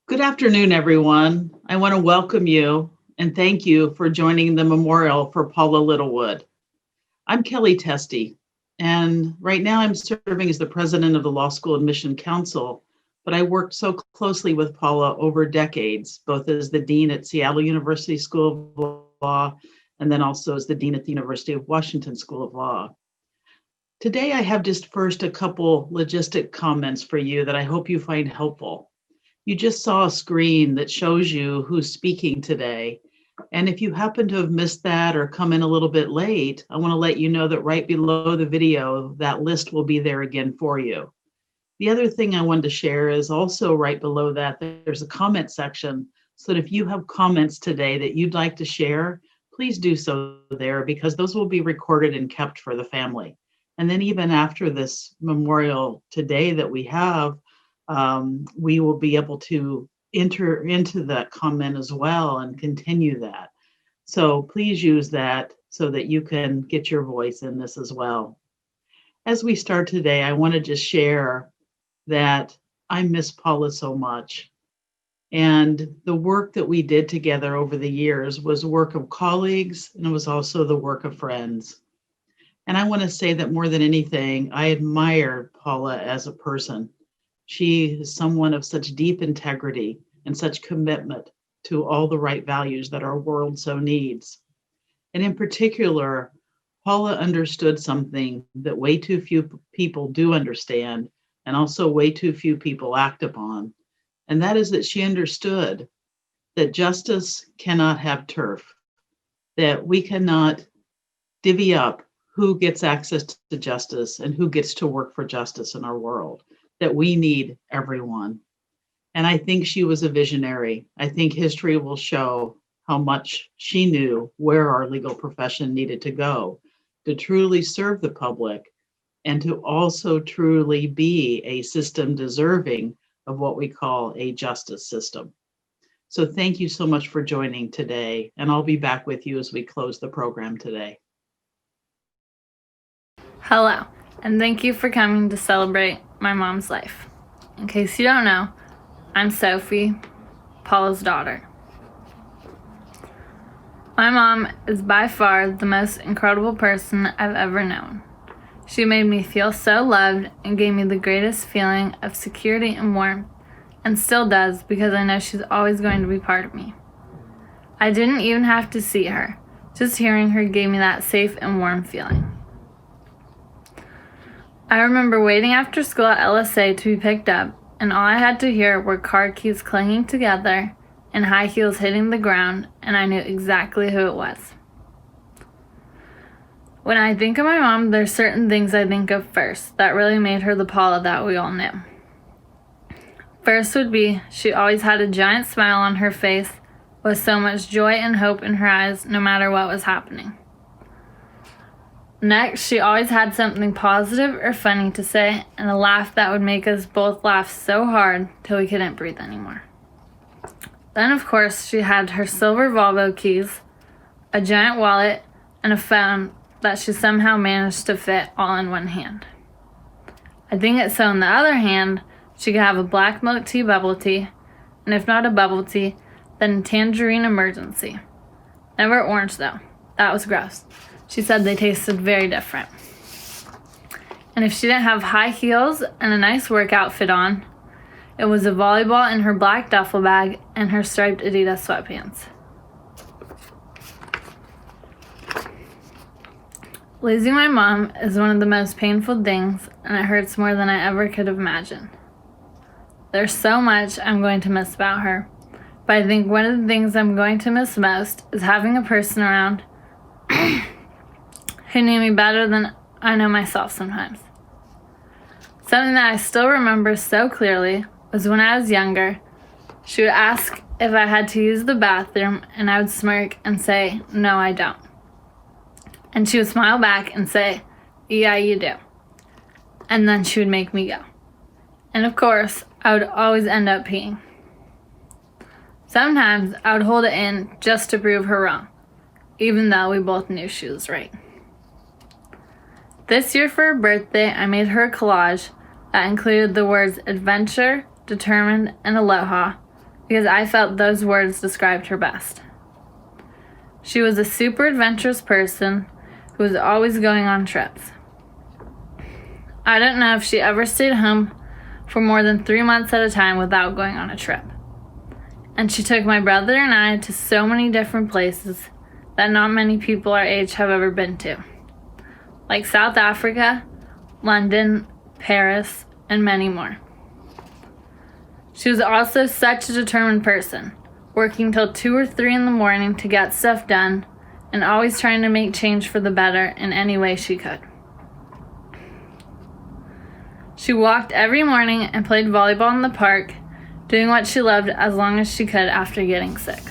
Good afternoon, everyone. I want to welcome you and thank you for joining the memorial for Paula Littlewood. I'm Kelly Testy, and right now I'm serving as the president of the Law School Admission Council, but I worked so closely with Paula over decades, both as the dean at Seattle University School of Law and then also as the dean at the University of Washington School of Law. Today, I have just first a couple logistic comments for you that I hope you find helpful. You just saw a screen that shows you who's speaking today. And if you happen to have missed that or come in a little bit late, I want to let you know that right below the video, that list will be there again for you. The other thing I wanted to share is also right below that, there's a comment section. So that if you have comments today that you'd like to share, please do so there because those will be recorded and kept for the family. And then even after this memorial today that we have, we will be able to enter into that comment as well and continue that. So please use that so that you can get your voice in this as well. As we start today, I want to just share that I miss Paula so much. And the work that we did together over the years was work of colleagues, and it was also the work of friends. And I want to say that more than anything, I admire Paula as a person. She is someone of such deep integrity and such commitment to all the right values that our world so needs. And in particular, Paula understood something that way too few people do understand, and also way too few people act upon. And that is that she understood that justice cannot have turf, that we cannot divvy up who gets access to justice and who gets to work for justice in our world, that we need everyone. And I think she was a visionary. I think history will show how much she knew where our legal profession needed to go to truly serve the public and to also truly be a system deserving of what we call a justice system. So thank you so much for joining today, and I'll be back with you as we close the program today. Hello, and thank you for coming to celebrate my mom's life. In case you don't know, I'm Sophie, Paula's daughter. My mom is by far the most incredible person I've ever known. She made me feel so loved and gave me the greatest feeling of security and warmth, and still does because I know she's always going to be part of me. I didn't even have to see her. Just hearing her gave me that safe and warm feeling. I remember waiting after school at LSA to be picked up, and all I had to hear were car keys clanging together and high heels hitting the ground, and I knew exactly who it was. When I think of my mom, there's certain things I think of first that really made her the Paula that we all knew. First would be she always had a giant smile on her face with so much joy and hope in her eyes no matter what was happening. Next, she always had something positive or funny to say and a laugh that would make us both laugh so hard till we couldn't breathe anymore. Then, of course, she had her silver Volvo keys, a giant wallet, and a phone that she somehow managed to fit all in one hand. I think it's so in the other hand, she could have a black milk tea bubble tea, and if not a bubble tea, then tangerine emergency. Never orange though. That was gross. She said they tasted very different. And if she didn't have high heels and a nice work outfit on, it was a volleyball in her black duffel bag and her striped Adidas sweatpants. Losing my mom is one of the most painful things, and it hurts more than I ever could have imagined. There's so much I'm going to miss about her, but I think one of the things I'm going to miss most is having a person around who knew me better than I know myself sometimes. Something that I still remember so clearly was when I was younger, she would ask if I had to use the bathroom, and I would smirk and say, "No, I don't." And she would smile back and say, "Yeah, you do." And then she would make me go. And of course, I would always end up peeing. Sometimes I would hold it in just to prove her wrong, even though we both knew she was right. This year for her birthday, I made her a collage that included the words adventure, determined, and aloha, because I felt those words described her best. She was a super adventurous person who was always going on trips. I don't know if she ever stayed home for more than 3 months at a time without going on a trip. And she took my brother and I to so many different places that not many people our age have ever been to, like South Africa, London, Paris, and many more. She was also such a determined person, working till 2 or 3 in the morning to get stuff done and always trying to make change for the better in any way she could. She walked every morning and played volleyball in the park, doing what she loved as long as she could after getting sick.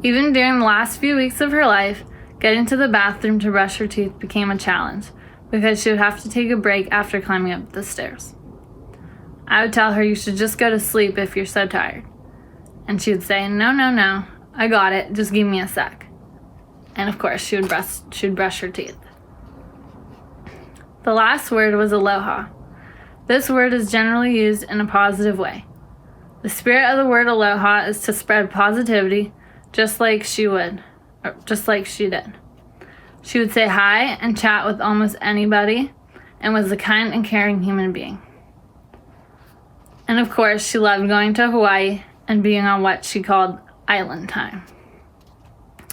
Even during the last few weeks of her life, getting to the bathroom to brush her teeth became a challenge because she would have to take a break after climbing up the stairs. I would tell her, "You should just go to sleep if you're so tired." And she would say, No, I got it, just give me a sec." And of course, she would brush her teeth. The last word was aloha. This word is generally used in a positive way. The spirit of the word aloha is to spread positivity, just like she did. She would say hi and chat with almost anybody and was a kind and caring human being. And of course, she loved going to Hawaii and being on what she called island time.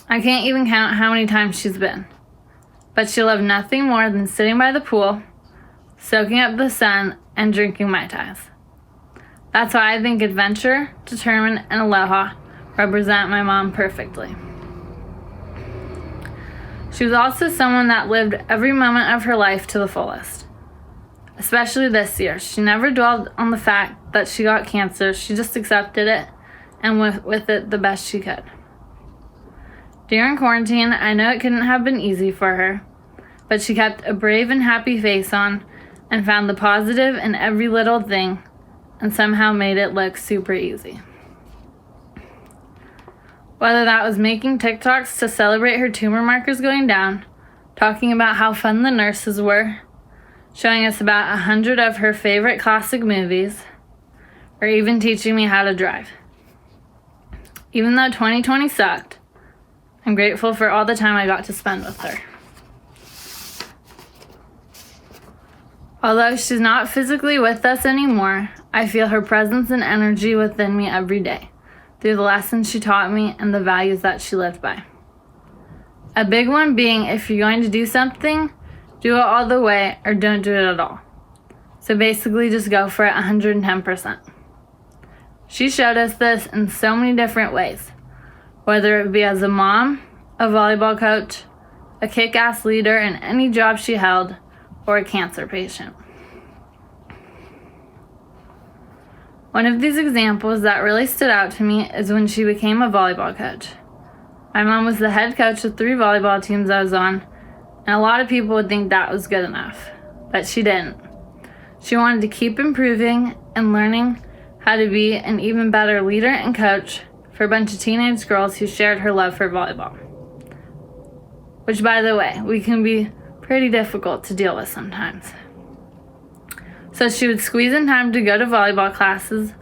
I can't even count how many times she's been, but she loved nothing more than sitting by the pool, soaking up the sun, and drinking Mai Tais. That's why I think adventure, determined, and aloha represent my mom perfectly. She was also someone that lived every moment of her life to the fullest. Especially this year. She never dwelled on the fact that she got cancer. She just accepted it and went with it the best she could. During quarantine, I know it couldn't have been easy for her, but she kept a brave and happy face on and found the positive in every little thing and somehow made it look super easy. Whether that was making TikToks to celebrate her tumor markers going down, talking about how fun the nurses were, showing us about 100 of her favorite classic movies, or even teaching me how to drive. Even though 2020 sucked, I'm grateful for all the time I got to spend with her. Although she's not physically with us anymore, I feel her presence and energy within me every day, through the lessons she taught me and the values that she lived by. A big one being, if you're going to do something, do it all the way or don't do it at all. So basically just go for it 110%. She showed us this in so many different ways, whether it be as a mom, a volleyball coach, a kick-ass leader in any job she held, or a cancer patient. One of these examples that really stood out to me is when she became a volleyball coach. My mom was the head coach of 3 volleyball teams I was on, and a lot of people would think that was good enough, but she didn't. She wanted to keep improving and learning how to be an even better leader and coach for a bunch of teenage girls who shared her love for volleyball. Which, by the way, we can be pretty difficult to deal with sometimes. So she would squeeze in time to go to volleyball classes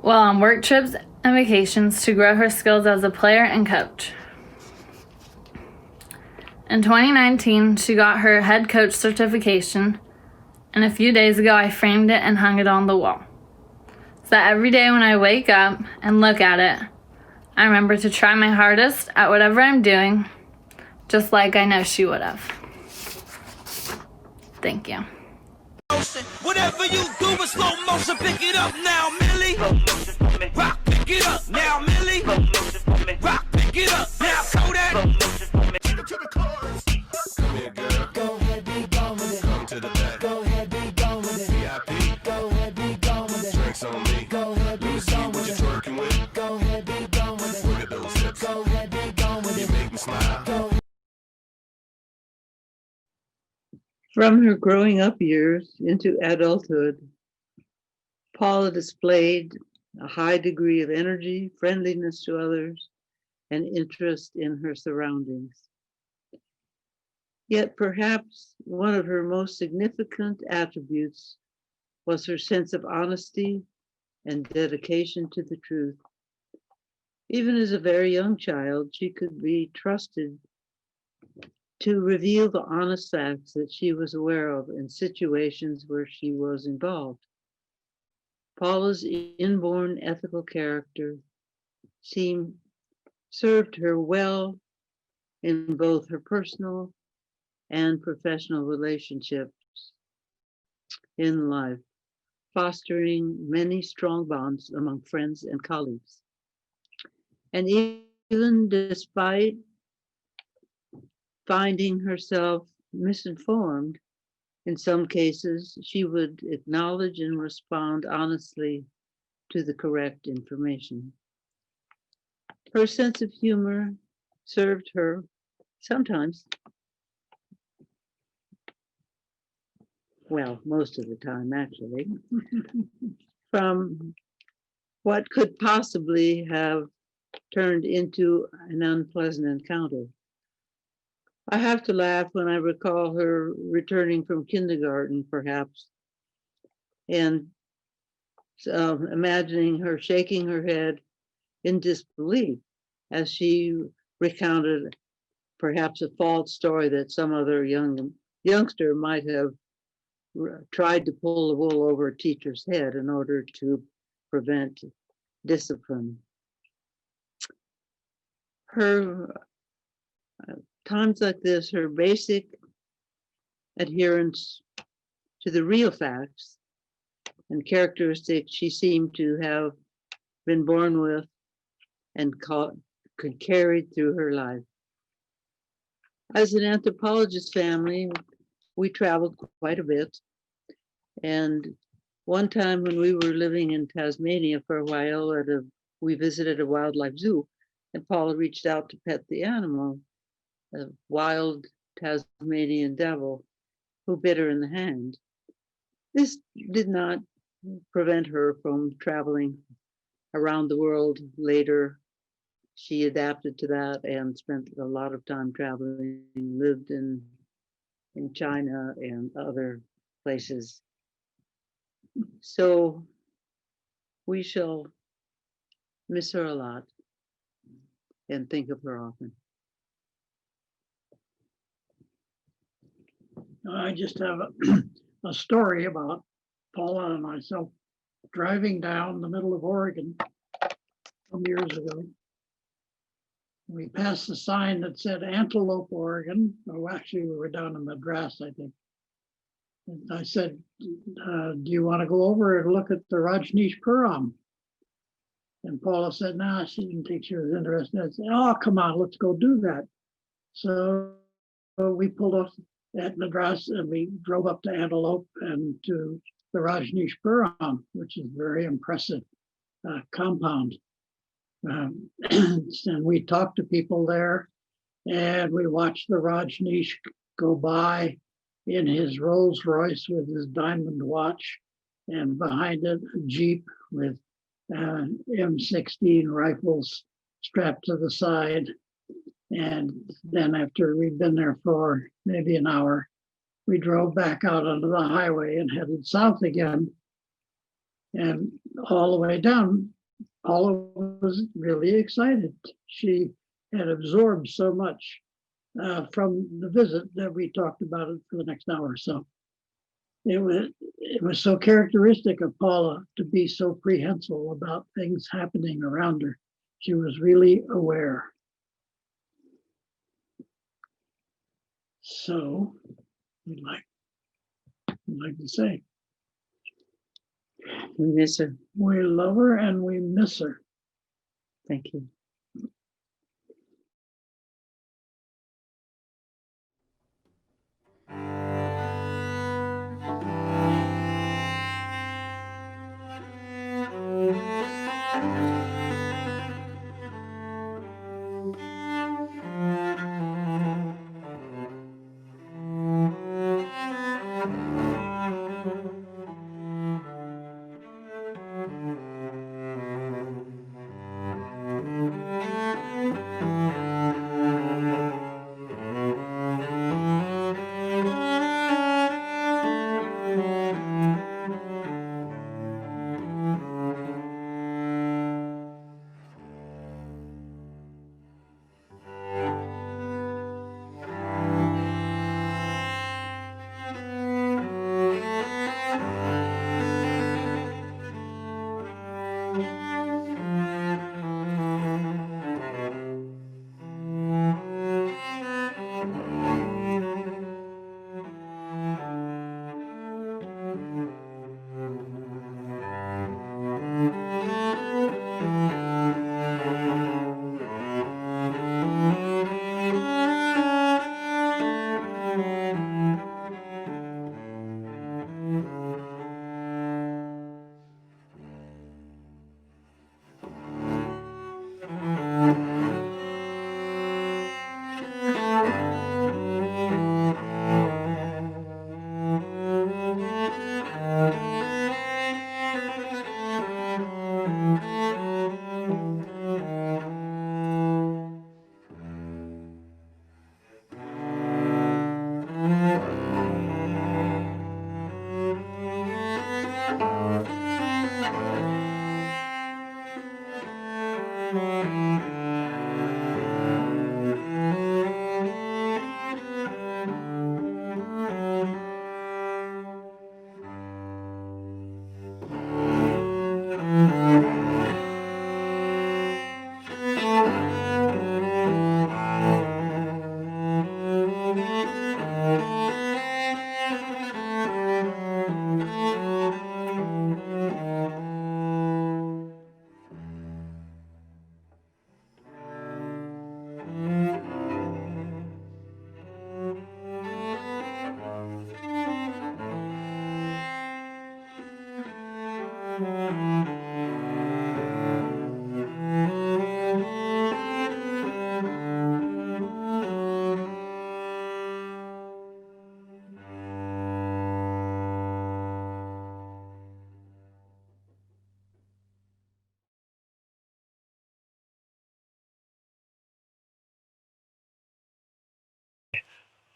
while on work trips and vacations to grow her skills as a player and coach. In 2019, she got her head coach certification, and a few days ago I framed it and hung it on the wall. So that every day when I wake up and look at it, I remember to try my hardest at whatever I'm doing, just like I know she would have. Thank you. Whatever you do in slow motion, pick it up now, Millie. Rock, pick it up now, Millie. Rock, pick it up now, Kodak. Take it to the chorus. Come here, girl. Go ahead, be gone with it. Come to the back. Go ahead, be gone with it. VIP. Go ahead, be gone with it. Drinks on me. Go ahead, be gone with it. What you twerking with? Go ahead, be gone with it. Look at those hips. Go ahead, be gone with it. You make me smile. Go. From her growing up years into adulthood, Paula displayed a high degree of energy, friendliness to others, and interest in her surroundings. Yet perhaps one of her most significant attributes was her sense of honesty and dedication to the truth. Even as a very young child, she could be trusted to reveal the honest facts that she was aware of in situations where she was involved. Paula's inborn ethical character served her well in both her personal and professional relationships in life, fostering many strong bonds among friends and colleagues. And even despite finding herself misinformed, in some cases, she would acknowledge and respond honestly to the correct information. Her sense of humor served her sometimes, well, most of the time actually, from what could possibly have turned into an unpleasant encounter. I have to laugh when I recall her returning from kindergarten, perhaps, and imagining her shaking her head in disbelief as she recounted perhaps a false story that some other youngster might have tried to pull the wool over a teacher's head in order to prevent discipline. Her times like this, her basic adherence to the real facts and characteristics she seemed to have been born with and could carry through her life. As an anthropologist family, we traveled quite a bit. And one time when we were living in Tasmania for a while, we visited a wildlife zoo, and Paula reached out to pet the animal, a wild Tasmanian devil, who bit her in the hand. This did not prevent her from traveling around the world later. She adapted to that and spent a lot of time traveling, lived in China and other places. So we shall miss her a lot and think of her often. I just have a story about Paula and myself driving down the middle of Oregon some years ago. We passed a sign that said Antelope, Oregon. Oh, actually, we were down in Madras, I think. And I said, do you want to go over and look at the Rajneeshpuram? And Paula said, nah, she didn't think she was interested. I said, oh, come on, let's go do that. So we pulled off at Madras and we drove up to Antelope and to the Rajneeshpuram, which is a very impressive compound. And we talked to people there and we watched the Rajneesh go by in his Rolls Royce with his diamond watch, and behind it a Jeep with M16 rifles strapped to the side. And then after we'd been there for maybe an hour, we drove back out onto the highway and headed south again. And all the way down, Paula was really excited. She had absorbed so much from the visit that we talked about it for the next hour or so. It was so characteristic of Paula to be so prehensile about things happening around her. She was really aware. So we'd like to say, We miss her. we love her and we miss her. Thank you.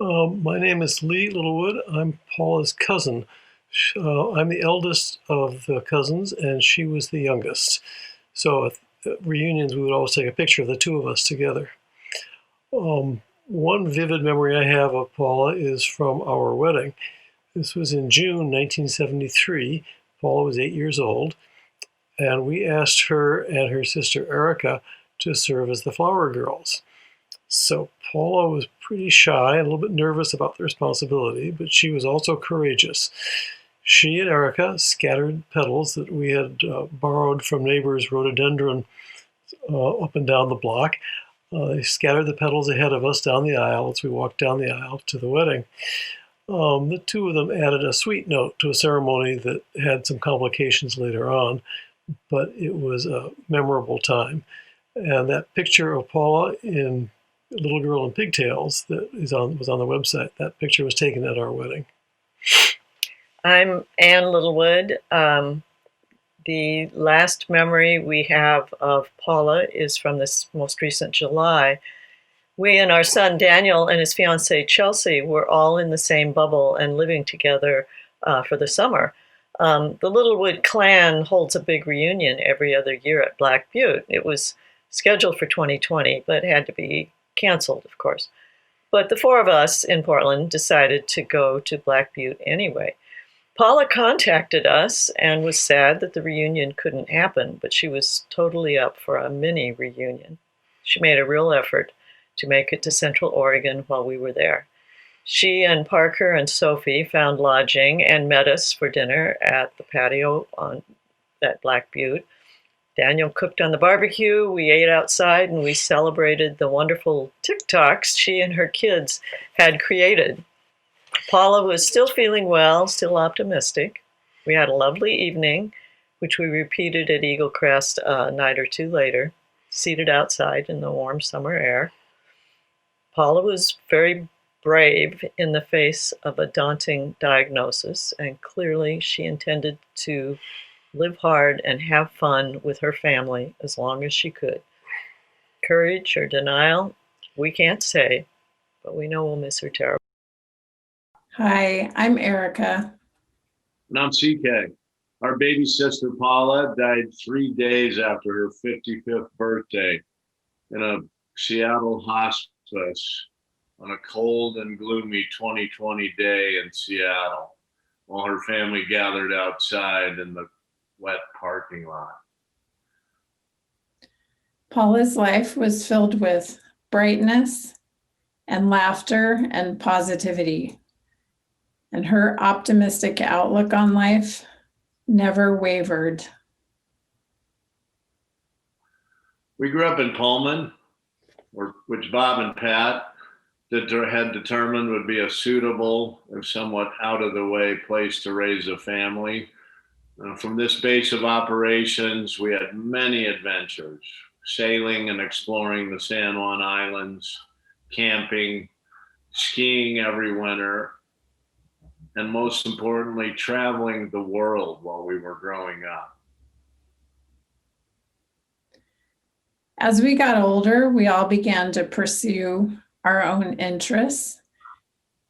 My name is Lee Littlewood. I'm Paula's cousin. I'm the eldest of the cousins, and she was the youngest. So at reunions, we would always take a picture of the two of us together. One vivid memory I have of Paula is from our wedding. This was in June 1973. Paula was 8 years old, and we asked her and her sister Erica to serve as the flower girls. So Paula was pretty shy and a little bit nervous about the responsibility, but she was also courageous. She and Erica scattered petals that we had borrowed from neighbors' rhododendron up and down the block. They scattered the petals ahead of us down the aisle as we walked down the aisle to the wedding. The two of them added a sweet note to a ceremony that had some complications later on, but it was a memorable time. And that picture of Paula in Little Girl in Pigtails that was on the website, that picture was taken at our wedding. I'm Ann Littlewood. The last memory we have of Paula is from this most recent July. We and our son Daniel and his fiancée Chelsea were all in the same bubble and living together for the summer. The Littlewood clan holds a big reunion every other year at Black Butte. It was scheduled for 2020, but had to be canceled, of course. But the four of us in Portland decided to go to Black Butte anyway. Paula contacted us and was sad that the reunion couldn't happen, but she was totally up for a mini reunion. She made a real effort to make it to Central Oregon while we were there. She and Parker and Sophie found lodging and met us for dinner at the patio at Black Butte. Daniel cooked on the barbecue, we ate outside, and we celebrated the wonderful TikToks she and her kids had created. Paula was still feeling well, still optimistic. We had a lovely evening, which we repeated at Eagle Crest a night or two later, seated outside in the warm summer air. Paula was very brave in the face of a daunting diagnosis, and clearly she intended to live hard and have fun with her family as long as she could. Courage or denial, we can't say, but we know we'll miss her terribly. Hi, I'm Erica. And I'm CK. Our baby sister Paula died 3 days after her 55th birthday in a Seattle hospice on a cold and gloomy 2020 day in Seattle while her family gathered outside in the wet parking lot. Paula's life was filled with brightness and laughter and positivity. And her optimistic outlook on life never wavered. We grew up in Pullman, which Bob and Pat had determined would be a suitable and somewhat out of the way place to raise a family. From this base of operations, we had many adventures, sailing and exploring the San Juan Islands, camping, skiing every winter, and most importantly, traveling the world while we were growing up. As we got older, we all began to pursue our own interests,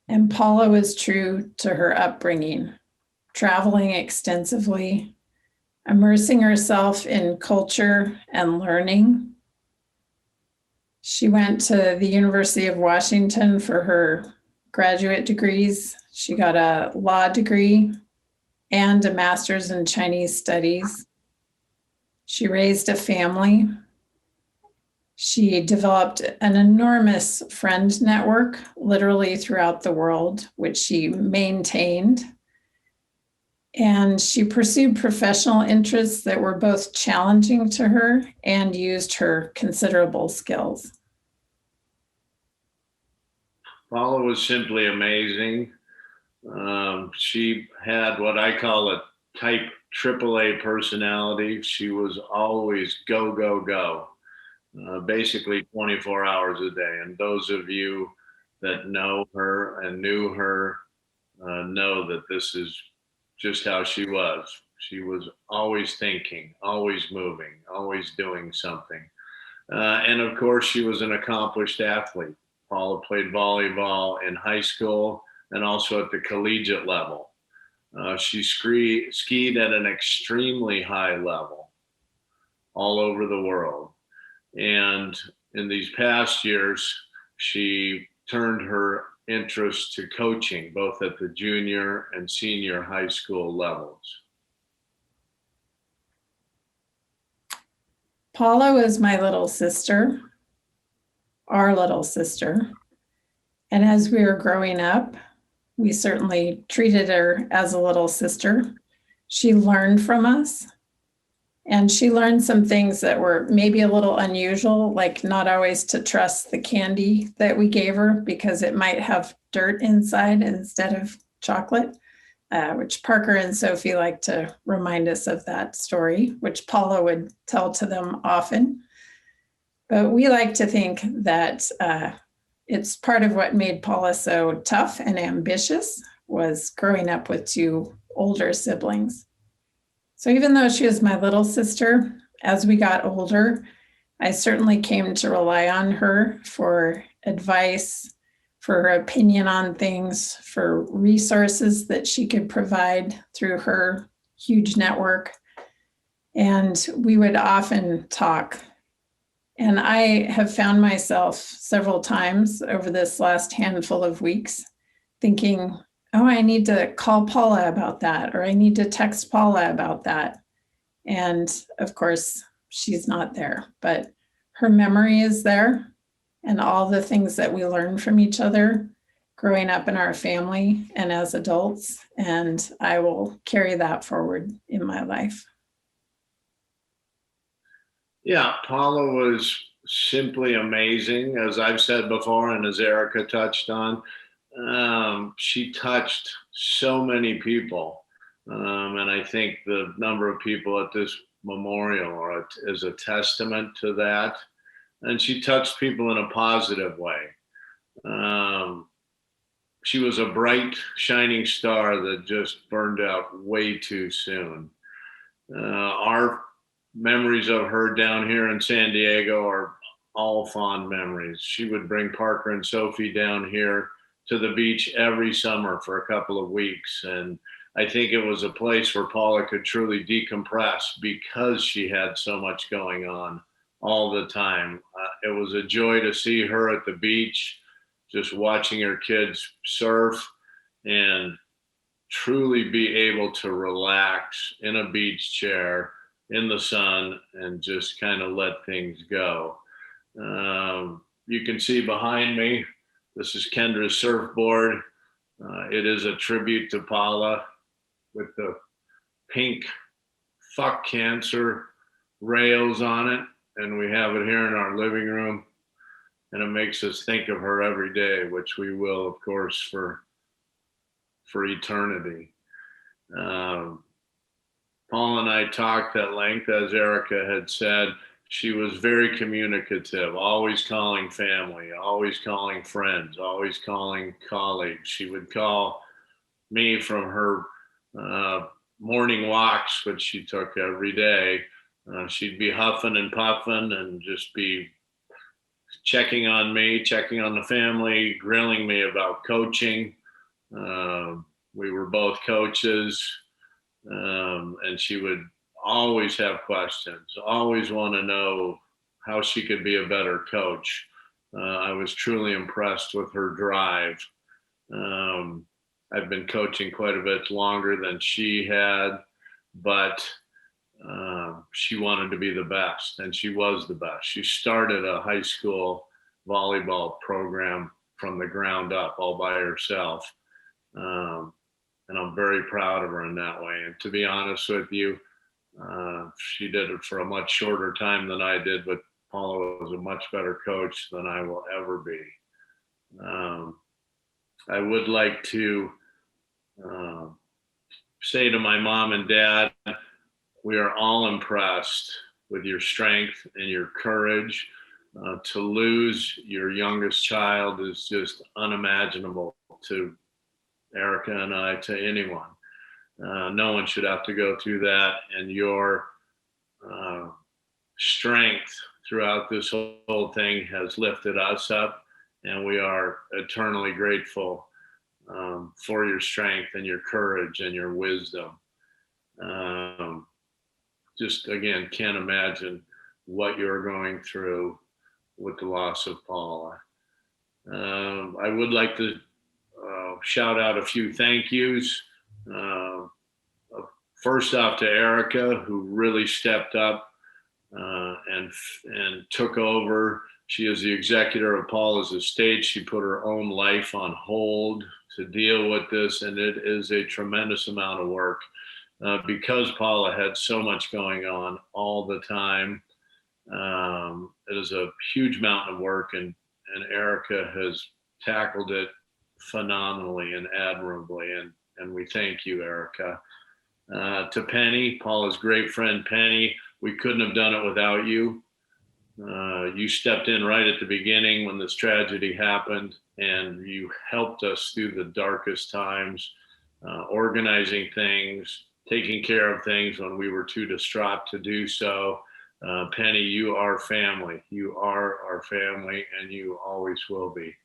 and Paula was true to her upbringing, traveling extensively, immersing herself in culture and learning. She went to the University of Washington for her graduate degrees. She got a law degree and a master's in Chinese studies. She raised a family. She developed an enormous friend network, literally throughout the world, which she maintained. And she pursued professional interests that were both challenging to her and used her considerable skills. Paula was simply amazing. She had what I call a type AAA personality. She was always go, go, go, basically 24 hours a day. And those of you that know her and knew her know that this is just how she was. She was always thinking, always moving, always doing something. And of course, she was an accomplished athlete. Paula played volleyball in high school and also at the collegiate level. She skied at an extremely high level all over the world. And in these past years, she turned her interest to coaching, both at the junior and senior high school levels. Paula was my little sister, our little sister. And as we were growing up, we certainly treated her as a little sister. She learned from us, and she learned some things that were maybe a little unusual, like not always to trust the candy that we gave her because it might have dirt inside instead of chocolate, which Parker and Sophie like to remind us of that story, which Paula would tell to them often. But we like to think that it's part of what made Paula so tough and ambitious was growing up with two older siblings. So even though she was my little sister, as we got older, I certainly came to rely on her for advice, for her opinion on things, for resources that she could provide through her huge network. And we would often talk. And I have found myself several times over this last handful of weeks thinking, oh, I need to call Paula about that, or I need to text Paula about that. And of course, she's not there, but her memory is there, and all the things that we learn from each other growing up in our family and as adults. And I will carry that forward in my life. Yeah, Paula was simply amazing, as I've said before, and as Erica touched on. She touched so many people. And I think the number of people at this memorial is a testament to that. And she touched people in a positive way. She was a bright, shining star that just burned out way too soon. Our memories of her down here in San Diego are all fond memories. She would bring Parker and Sophie down here to the beach every summer for a couple of weeks. And I think it was a place where Paula could truly decompress because she had so much going on all the time. It was a joy to see her at the beach, just watching her kids surf and truly be able to relax in a beach chair in the sun and just kind of let things go. You can see behind me, this is Kendra's surfboard. It is a tribute to Paula with the pink "fuck cancer" rails on it. And we have it here in our living room. And it makes us think of her every day, which we will, of course, for eternity. Paula and I talked at length, as Erica had said. She was very communicative, always calling family, always calling friends, always calling colleagues. She would call me from her morning walks, which she took every day. She'd be huffing and puffing and just be checking on me, checking on the family, grilling me about coaching. We were both coaches, and she would always have questions, always want to know how she could be a better coach. I was truly impressed with her drive. I've been coaching quite a bit longer than she had, but she wanted to be the best, and she was the best. She started a high school volleyball program from the ground up all by herself. And I'm very proud of her in that way. And to be honest with you, she did it for a much shorter time than I did, but Paula was a much better coach than I will ever be. I would like to say to my mom and dad, we are all impressed with your strength and your courage. To lose your youngest child is just unimaginable to Erica and I, to anyone. No one should have to go through that, and your strength throughout this whole thing has lifted us up and we are eternally grateful for your strength and your courage and your wisdom. Just again, can't imagine what you're going through with the loss of Paula. I would like to shout out a few thank yous. First off to Erica, who really stepped up and took over. She is the executor of Paula's estate. She put her own life on hold to deal with this, and it is a tremendous amount of work because Paula had so much going on all the time. It is a huge mountain of work, and Erica has tackled it phenomenally and admirably, and we thank you, Erica. To Penny, Paula's great friend Penny, we couldn't have done it without you. You stepped in right at the beginning when this tragedy happened, and you helped us through the darkest times, organizing things, taking care of things when we were too distraught to do so. Penny, you are family. You are our family, and you always will be.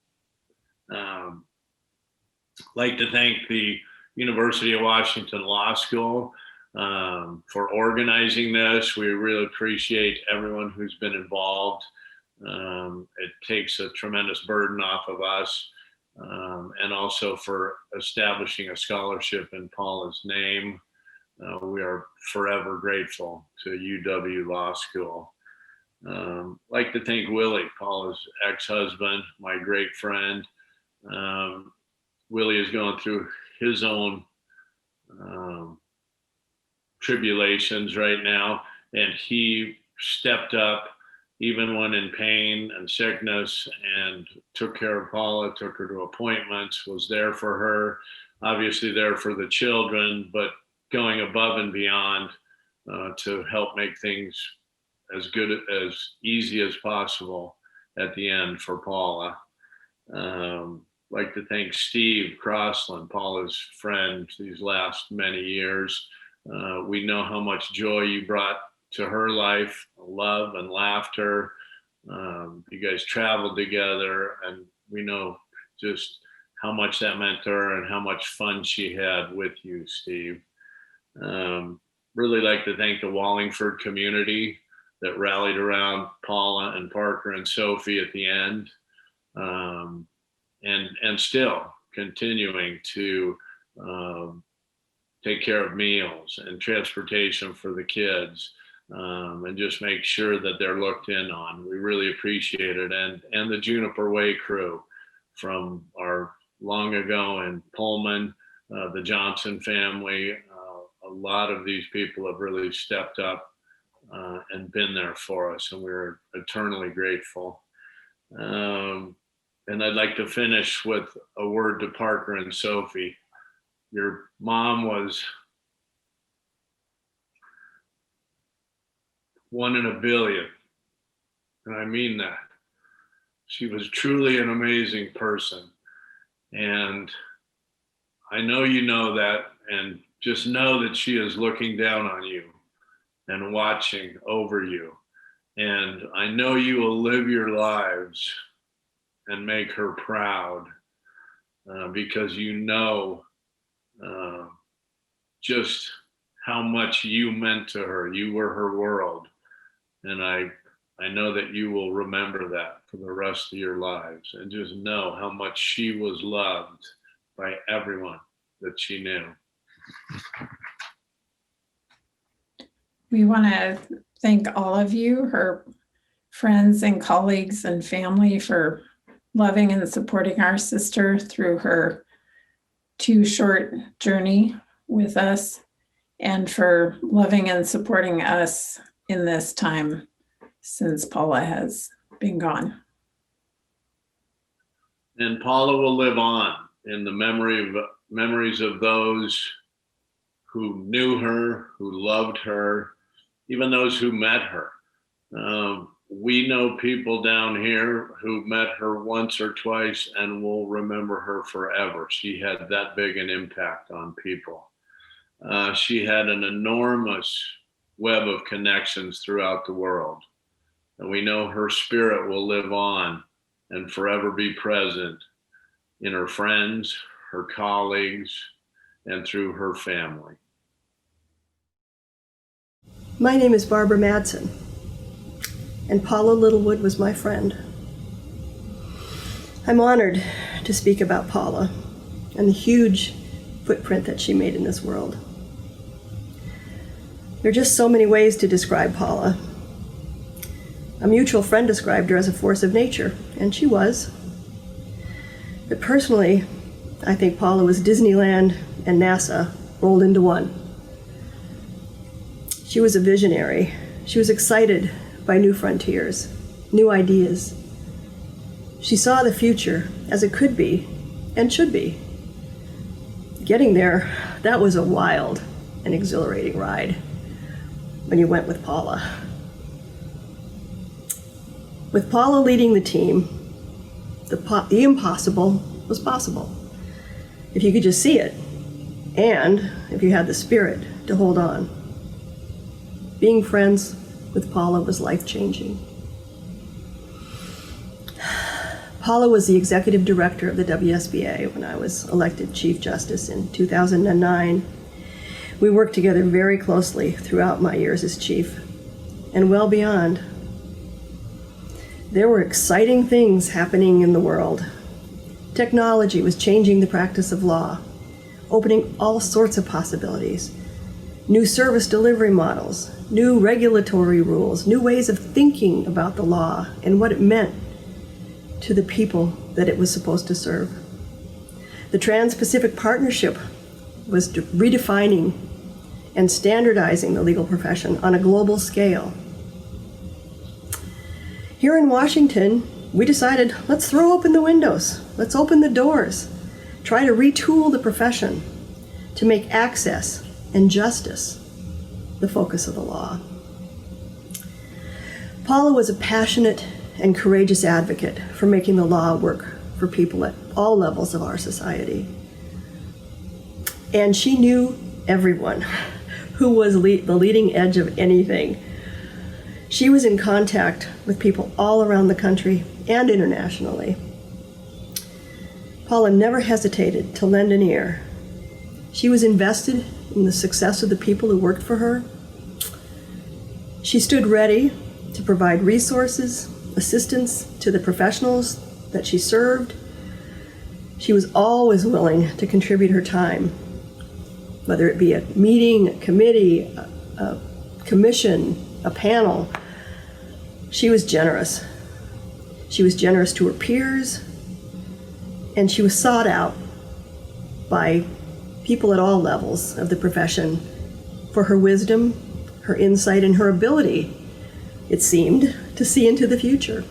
Like to thank the University of Washington Law School for organizing this. We really appreciate everyone who's been involved. It takes a tremendous burden off of us, and also for establishing a scholarship in Paula's name. We are forever grateful to UW Law School. Like to thank Willie, Paula's ex-husband, my great friend. Willie is going through his own tribulations right now, and he stepped up even when in pain and sickness and took care of Paula, took her to appointments, was there for her, obviously there for the children, but going above and beyond to help make things as good, as easy as possible at the end for Paula. Like to thank Steve Crossland, Paula's friend these last many years. We know how much joy you brought to her life, love and laughter. You guys traveled together, and we know just how much that meant to her and how much fun she had with you, Steve. Really like to thank the Wallingford community that rallied around Paula and Parker and Sophie at the end. And still continuing to take care of meals and transportation for the kids, and just make sure that they're looked in on. We really appreciate it. And the Juniper Way crew from our long ago in Pullman, the Johnson family, a lot of these people have really stepped up and been there for us, and we're eternally grateful. And I'd like to finish with a word to Parker and Sophie. Your mom was one in a billion, and I mean that. She was truly an amazing person, and I know you know that, and just know that she is looking down on you and watching over you. And I know you will live your lives and make her proud, because you know just how much you meant to her. You were her world. And I know that you will remember that for the rest of your lives, and just know how much she was loved by everyone that she knew. We want to thank all of you, her friends and colleagues and family, for loving and supporting our sister through her too short journey with us, and for loving and supporting us in this time since Paula has been gone. And Paula will live on in the memories of those who knew her, who loved her, even those who met her. We know people down here who met her once or twice and will remember her forever. She had that big an impact on people. She had an enormous web of connections throughout the world. And we know her spirit will live on and forever be present in her friends, her colleagues, and through her family. My name is Barbara Madsen, and Paula Littlewood was my friend. I'm honored to speak about Paula and the huge footprint that she made in this world. There are just so many ways to describe Paula. A mutual friend described her as a force of nature, and she was. But personally, I think Paula was Disneyland and NASA rolled into one. She was a visionary. She was excited by new frontiers, new ideas. She saw the future as it could be and should be. Getting there, that was a wild and exhilarating ride when you went with Paula. With Paula leading the team, the impossible was possible. If you could just see it, and if you had the spirit to hold on. Being friends with Paula was life-changing. Paula was the executive director of the WSBA when I was elected Chief Justice in 2009. We worked together very closely throughout my years as chief, and well beyond. There were exciting things happening in the world. Technology was changing the practice of law, opening all sorts of possibilities. New service delivery models, new regulatory rules, new ways of thinking about the law and what it meant to the people that it was supposed to serve. The Trans-Pacific Partnership was redefining and standardizing the legal profession on a global scale. Here in Washington, we decided, let's throw open the windows, let's open the doors, try to retool the profession to make access and justice the focus of the law. Paula was a passionate and courageous advocate for making the law work for people at all levels of our society. And she knew everyone who was the leading edge of anything. She was in contact with people all around the country and internationally. Paula never hesitated to lend an ear. She was invested in the success of the people who worked for her. She stood ready to provide resources, assistance to the professionals that she served. She was always willing to contribute her time, whether it be a meeting, a committee, a commission, a panel. She was generous. She was generous to her peers, and she was sought out by people at all levels of the profession for her wisdom, her insight, and her ability, it seemed, to see into the future.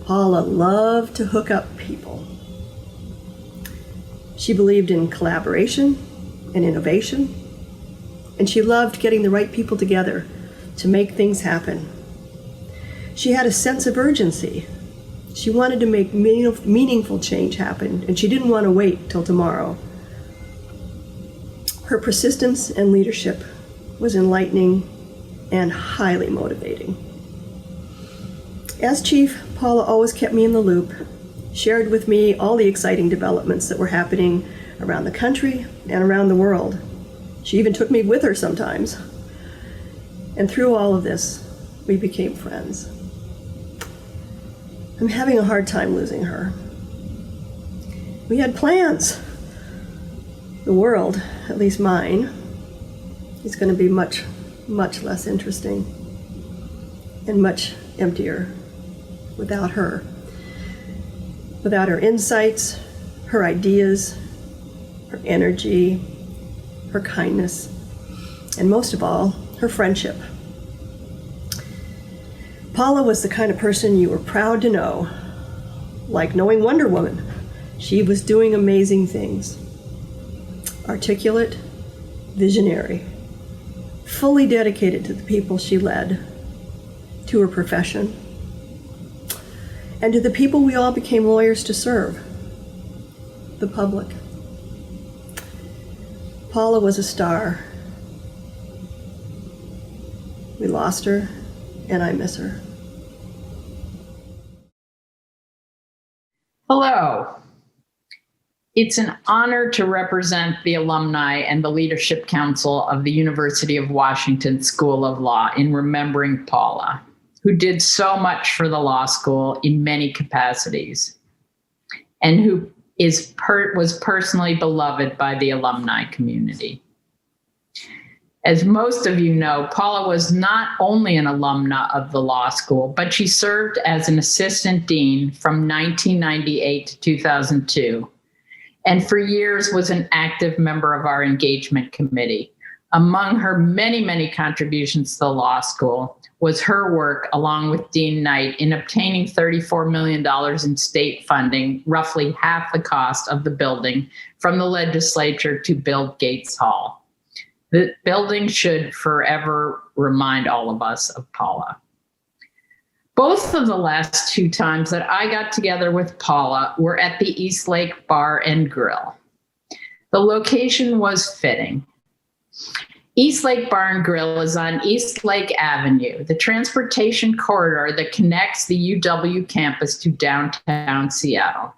Paula loved to hook up people. She believed in collaboration and innovation, and she loved getting the right people together to make things happen. She had a sense of urgency. She wanted to make meaningful change happen, and she didn't want to wait till tomorrow. Her persistence and leadership was enlightening and highly motivating. As chief, Paula always kept me in the loop, shared with me all the exciting developments that were happening around the country and around the world. She even took me with her sometimes. And through all of this, we became friends. I'm having a hard time losing her. We had plans. The world, at least mine, is going to be much, much less interesting and much emptier without her. Without her insights, her ideas, her energy, her kindness, and most of all, her friendship. Paula was the kind of person you were proud to know, like knowing Wonder Woman. She was doing amazing things. Articulate, visionary, fully dedicated to the people she led, to her profession, and to the people we all became lawyers to serve, the public. Paula was a star. We lost her, and I miss her. Hello. It's an honor to represent the alumni and the Leadership Council of the University of Washington School of Law in remembering Paula, who did so much for the law school in many capacities, and who was personally beloved by the alumni community. As most of you know, Paula was not only an alumna of the law school, but she served as an assistant dean from 1998 to 2002, and for years was an active member of our engagement committee. Among her many, many contributions to the law school was her work, along with Dean Knight, in obtaining $34 million in state funding, roughly half the cost of the building, from the legislature to build Gates Hall. The building should forever remind all of us of Paula. Both of the last two times that I got together with Paula were at the East Lake Bar and Grill. The location was fitting. East Lake Bar and Grill is on East Lake Avenue, the transportation corridor that connects the UW campus to downtown Seattle.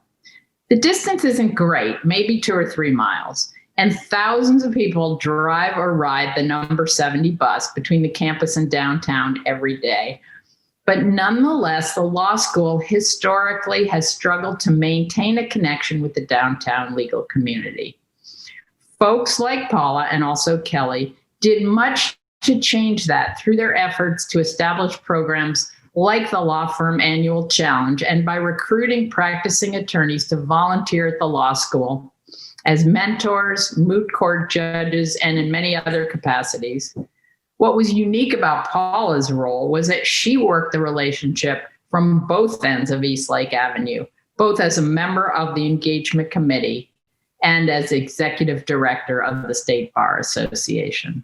The distance isn't great, maybe 2 or 3 miles, and thousands of people drive or ride the number 70 bus between the campus and downtown every day. But nonetheless, the law school historically has struggled to maintain a connection with the downtown legal community. Folks like Paula and also Kelly did much to change that through their efforts to establish programs like the Law Firm Annual Challenge, and by recruiting practicing attorneys to volunteer at the law school as mentors, moot court judges, and in many other capacities. What was unique about Paula's role was that she worked the relationship from both ends of East Lake Avenue, both as a member of the engagement committee and as executive director of the State Bar Association.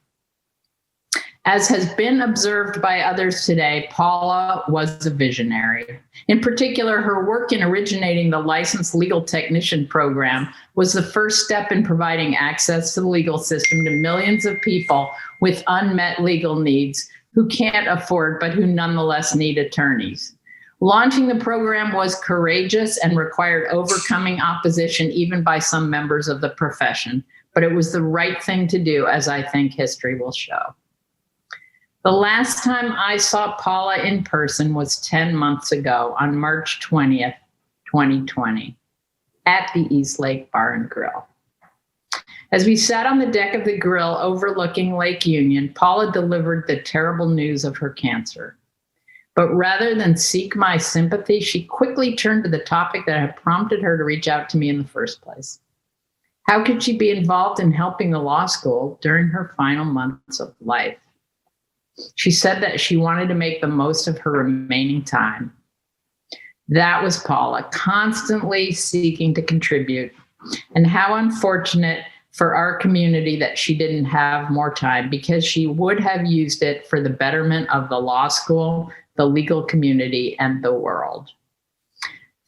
As has been observed by others today, Paula was a visionary. In particular, her work in originating the Licensed Legal Technician program was the first step in providing access to the legal system to millions of people with unmet legal needs who can't afford but who nonetheless need attorneys. Launching the program was courageous and required overcoming opposition even by some members of the profession, but it was the right thing to do, as I think history will show. The last time I saw Paula in person was 10 months ago on March 20th, 2020, at the East Lake Bar and Grill. As we sat on the deck of the grill overlooking Lake Union, Paula delivered the terrible news of her cancer. But rather than seek my sympathy, she quickly turned to the topic that had prompted her to reach out to me in the first place. How could she be involved in helping the law school during her final months of life? She said that she wanted to make the most of her remaining time. That was Paula, constantly seeking to contribute. And how unfortunate for our community that she didn't have more time, because she would have used it for the betterment of the law school, the legal community, and the world.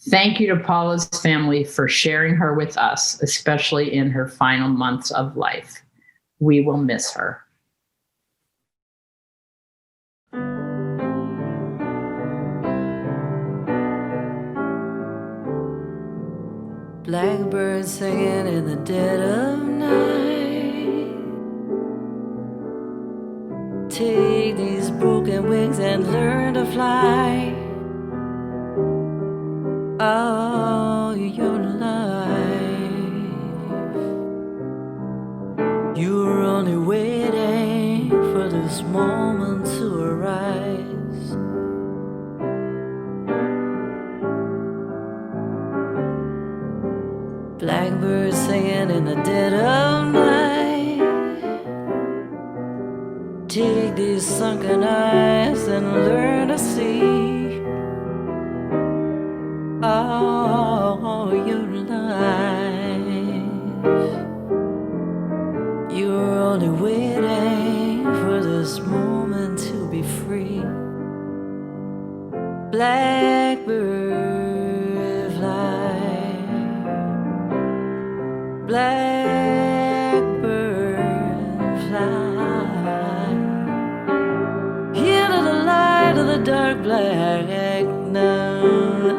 Thank you to Paula's family for sharing her with us, especially in her final months of life. We will miss her. Blackbirds singing in the dead of night. Take these broken wings and learn to fly. All your life, you were only waiting for this moment to arise. Blackbirds singing in the dead of night. Take these sunken eyes and learn to see all your life. You're only waiting for this moment to be free. Blackbird fly. Blackbird fly into the light of the dark black night.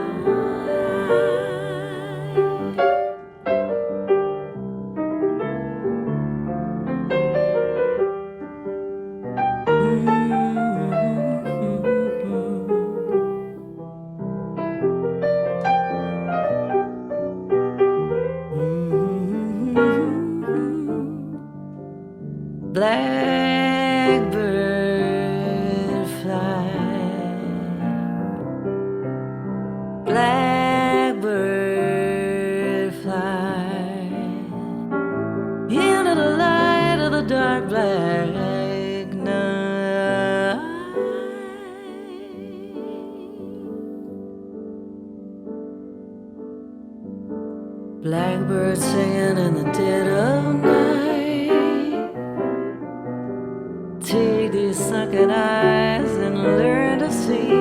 Blackbird fly. Blackbird fly into the light of the dark black night. Blackbird singing in the dead of night. Take these sunken eyes and learn to see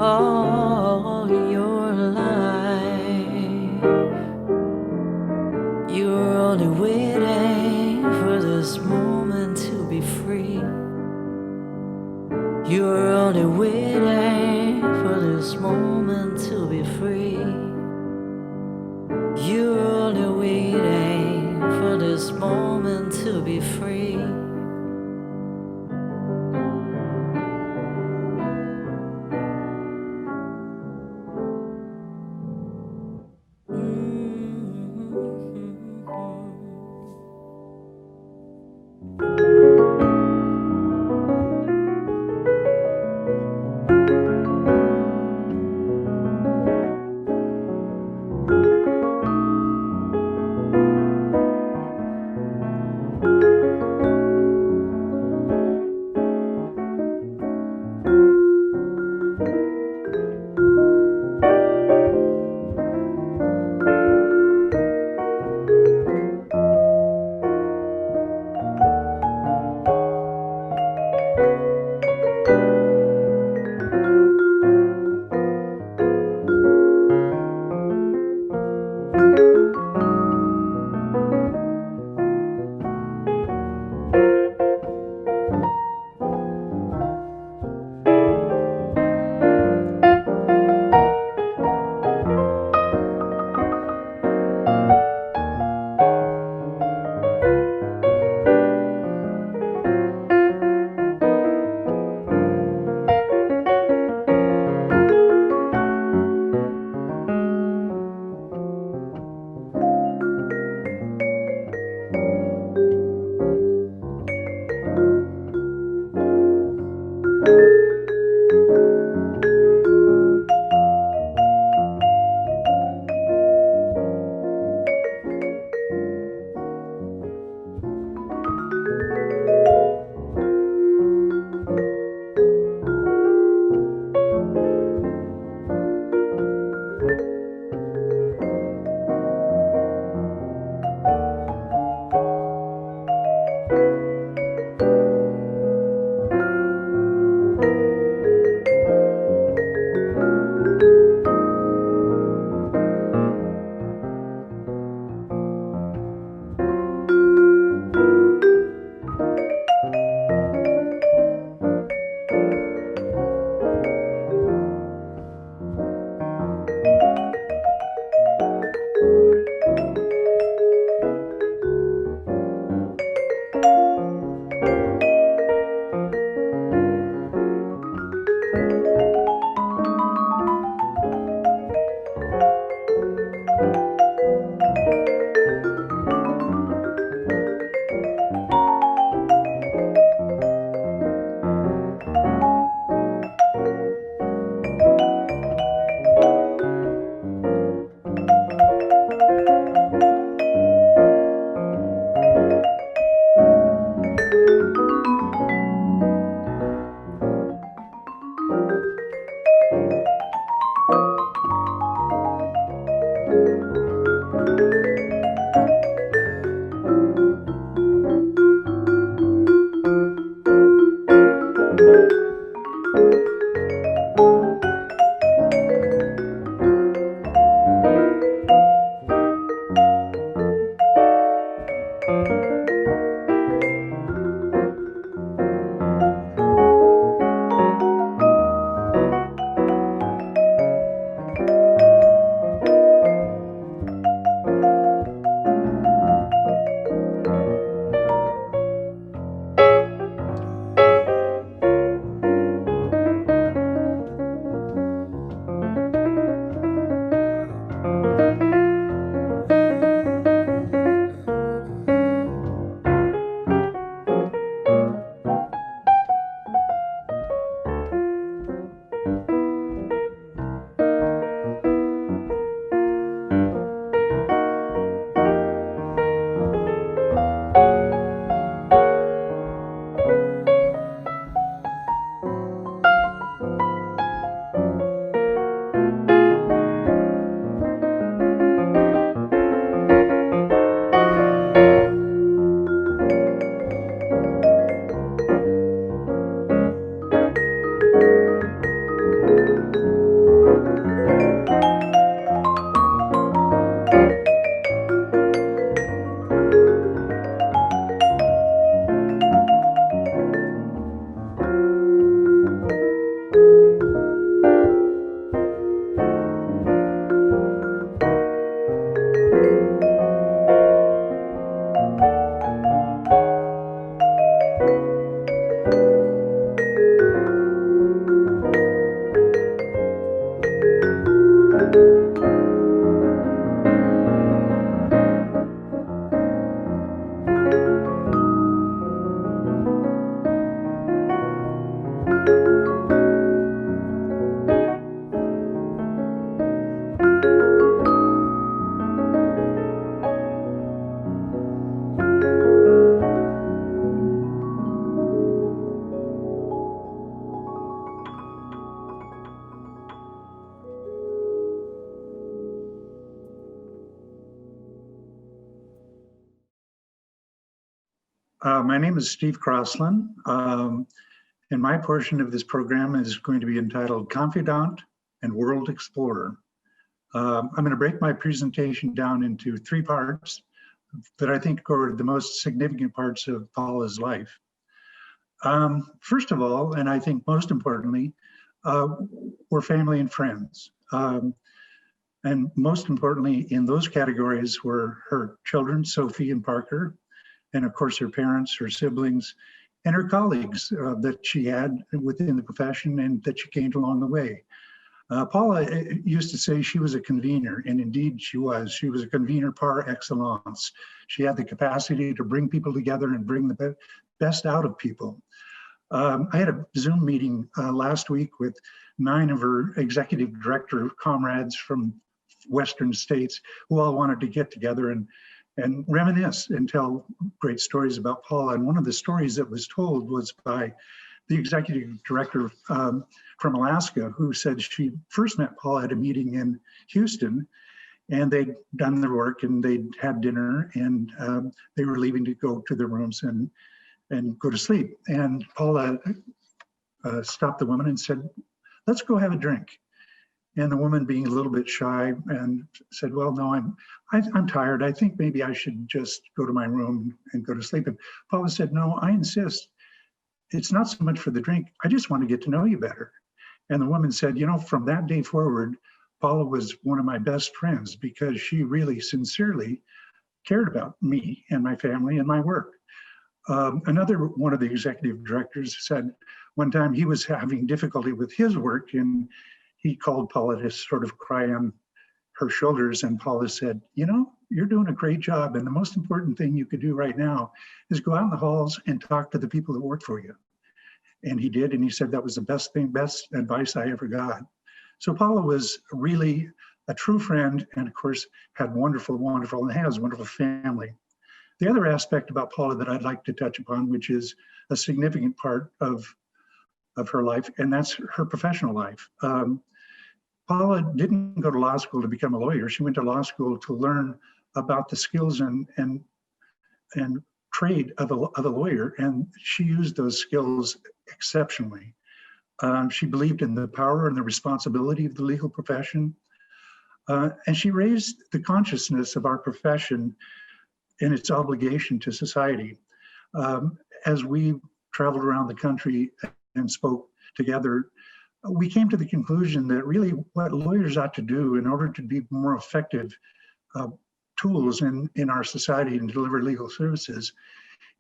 all your life. You're only waiting for this moment to be free. You're only waiting for this moment to be free. You're only waiting for this moment to be free. My name is Steve Crossland, and my portion of this program is going to be entitled Confidant and World Explorer. I'm going to break my presentation down into 3 parts that I think are the most significant parts of Paula's life. First of all, and I think most importantly, we're family and friends. And most importantly, in those categories were her children, Sophie and Parker, and of course her parents, her siblings, and her colleagues that she had within the profession and that she gained along the way. Paula used to say she was a convener, and indeed she was. She was a convener par excellence. She had the capacity to bring people together and bring the best out of people. I had a Zoom meeting last week with 9 of her executive director comrades from Western states who all wanted to get together and reminisce and tell great stories about Paula. And one of the stories that was told was by the executive director from Alaska, who said she first met Paula at a meeting in Houston, and they'd done their work and they'd had dinner, and they were leaving to go to their rooms and go to sleep. And Paula stopped the woman and said, "Let's go have a drink." And the woman, being a little bit shy, and said, "Well, no, I'm tired. I think maybe I should just go to my room and go to sleep." And Paula said, "No, I insist. It's not so much for the drink. I just want to get to know you better." And the woman said, "You know, from that day forward, Paula was one of my best friends because she really sincerely cared about me and my family and my work." Another one of the executive directors said one time he was having difficulty with his work, and he called Paula to sort of cry on her shoulders, and Paula said, "You know, you're doing a great job, and the most important thing you could do right now is go out in the halls and talk to the people that work for you." And he did, and he said that was the best advice I ever got. So Paula was really a true friend, and of course had wonderful and has wonderful family. The other aspect about Paula that I'd like to touch upon, which is a significant part of her life, and that's her professional life. Paula didn't go to law school to become a lawyer. She went to law school to learn about the skills and trade of a lawyer, and she used those skills exceptionally. She believed in the power and the responsibility of the legal profession, and she raised the consciousness of our profession and its obligation to society. As we traveled around the country and spoke together, we came to the conclusion that really what lawyers ought to do in order to be more effective tools in our society and deliver legal services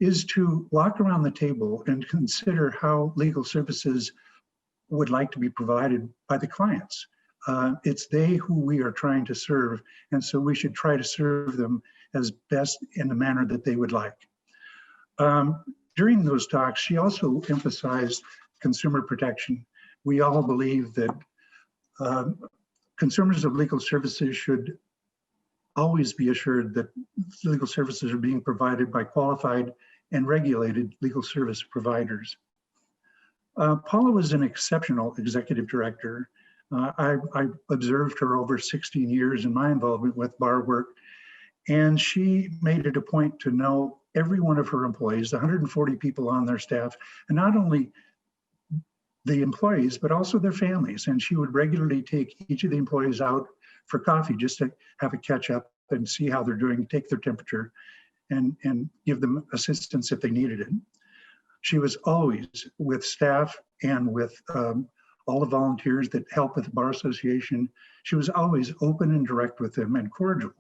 is to walk around the table and consider how legal services would like to be provided by the clients. It's they who we are trying to serve, and so we should try to serve them as best in the manner that they would like. During those talks, she also emphasized consumer protection. We all believe that consumers of legal services should always be assured that legal services are being provided by qualified and regulated legal service providers. Paula was an exceptional executive director. I observed her over 16 years in my involvement with bar work, and she made it a point to know every one of her employees, the 140 people on their staff, and not only the employees, but also their families. And she would regularly take each of the employees out for coffee just to have a catch up and see how they're doing, take their temperature, and give them assistance if they needed it. She was always with staff and with all the volunteers that help with the Bar Association. She was always open and direct with them and cordial.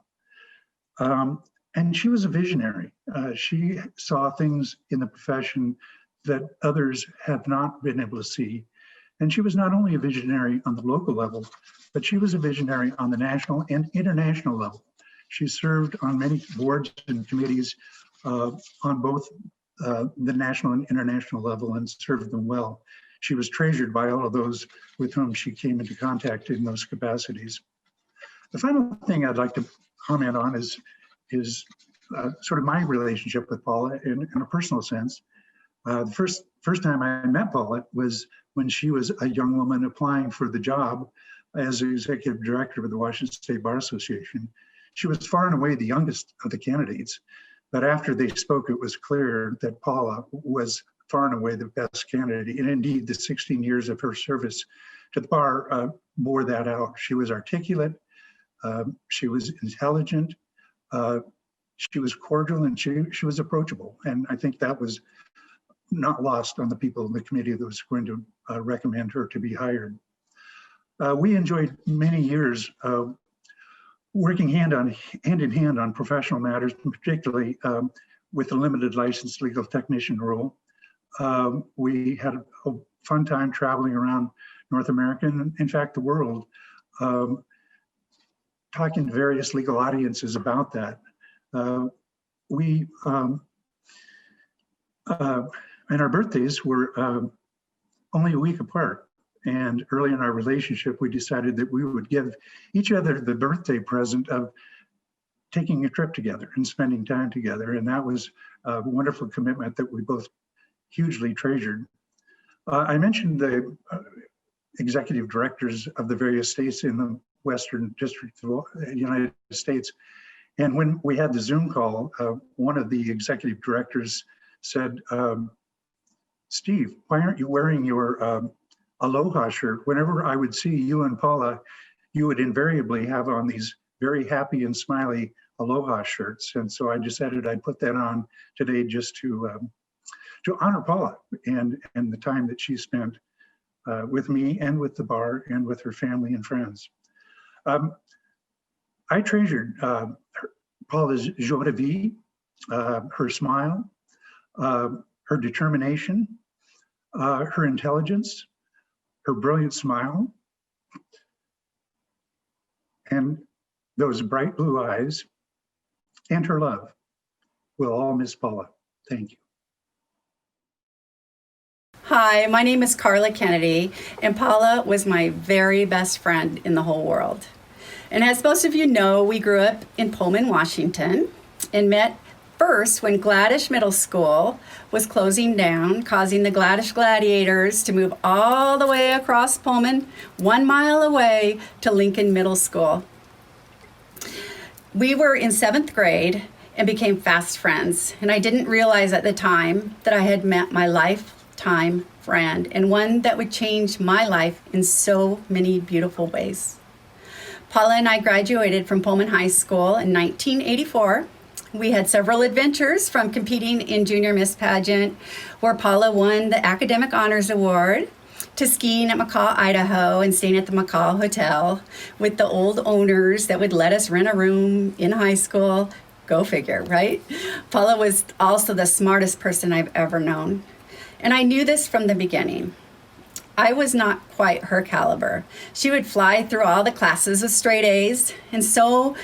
And she was a visionary. She saw things in the profession that others have not been able to see. And she was not only a visionary on the local level, but she was a visionary on the national and international level. She served on many boards and committees on both the national and international level and served them well. She was treasured by all of those with whom she came into contact in those capacities. The final thing I'd like to comment on is sort of my relationship with Paula in a personal sense. The first time I met Paula was when she was a young woman applying for the job as the executive director of the Washington State Bar Association. She was far and away the youngest of the candidates. But after they spoke, it was clear that Paula was far and away the best candidate. And indeed, the 16 years of her service to the bar bore that out. She was articulate, she was intelligent, she was cordial, and she was approachable. And I think that was not lost on the people in the committee that was going to recommend her to be hired. We enjoyed many years of working hand in hand on professional matters, particularly with the limited license legal technician role. We had a fun time traveling around North America, and in fact, the world, talking to various legal audiences about that. And our birthdays were only a week apart. And early in our relationship, we decided that we would give each other the birthday present of taking a trip together and spending time together. And that was a wonderful commitment that we both hugely treasured. I mentioned the executive directors of the various states in the Western District of the United States. And when we had the Zoom call, one of the executive directors said, Steve, why aren't you wearing your Aloha shirt? Whenever I would see you and Paula, you would invariably have on these very happy and smiley Aloha shirts. And so I decided I'd put that on today just to honor Paula and the time that she spent with me and with the bar and with her family and friends. I treasured Paula's joie de vivre, her smile, her determination, her intelligence, her brilliant smile, and those bright blue eyes, and her love. We'll all miss Paula. Thank you. Hi, my name is Carla Kennedy, and Paula was my very best friend in the whole world. And as most of you know, we grew up in Pullman, Washington, and met first when Gladish Middle School was closing down, causing the Gladish Gladiators to move all the way across Pullman, 1 mile away to Lincoln Middle School. We were in 7th grade and became fast friends, and I didn't realize at the time that I had met my lifetime friend, and one that would change my life in so many beautiful ways. Paula and I graduated from Pullman High School in 1984. We had several adventures, from competing in Junior Miss Pageant, where Paula won the Academic Honors Award, to skiing at McCall, Idaho, and staying at the McCall Hotel with the old owners that would let us rent a room in high school. Go figure, right? Paula was also the smartest person I've ever known. And I knew this from the beginning. I was not quite her caliber. She would fly through all the classes with straight A's, and so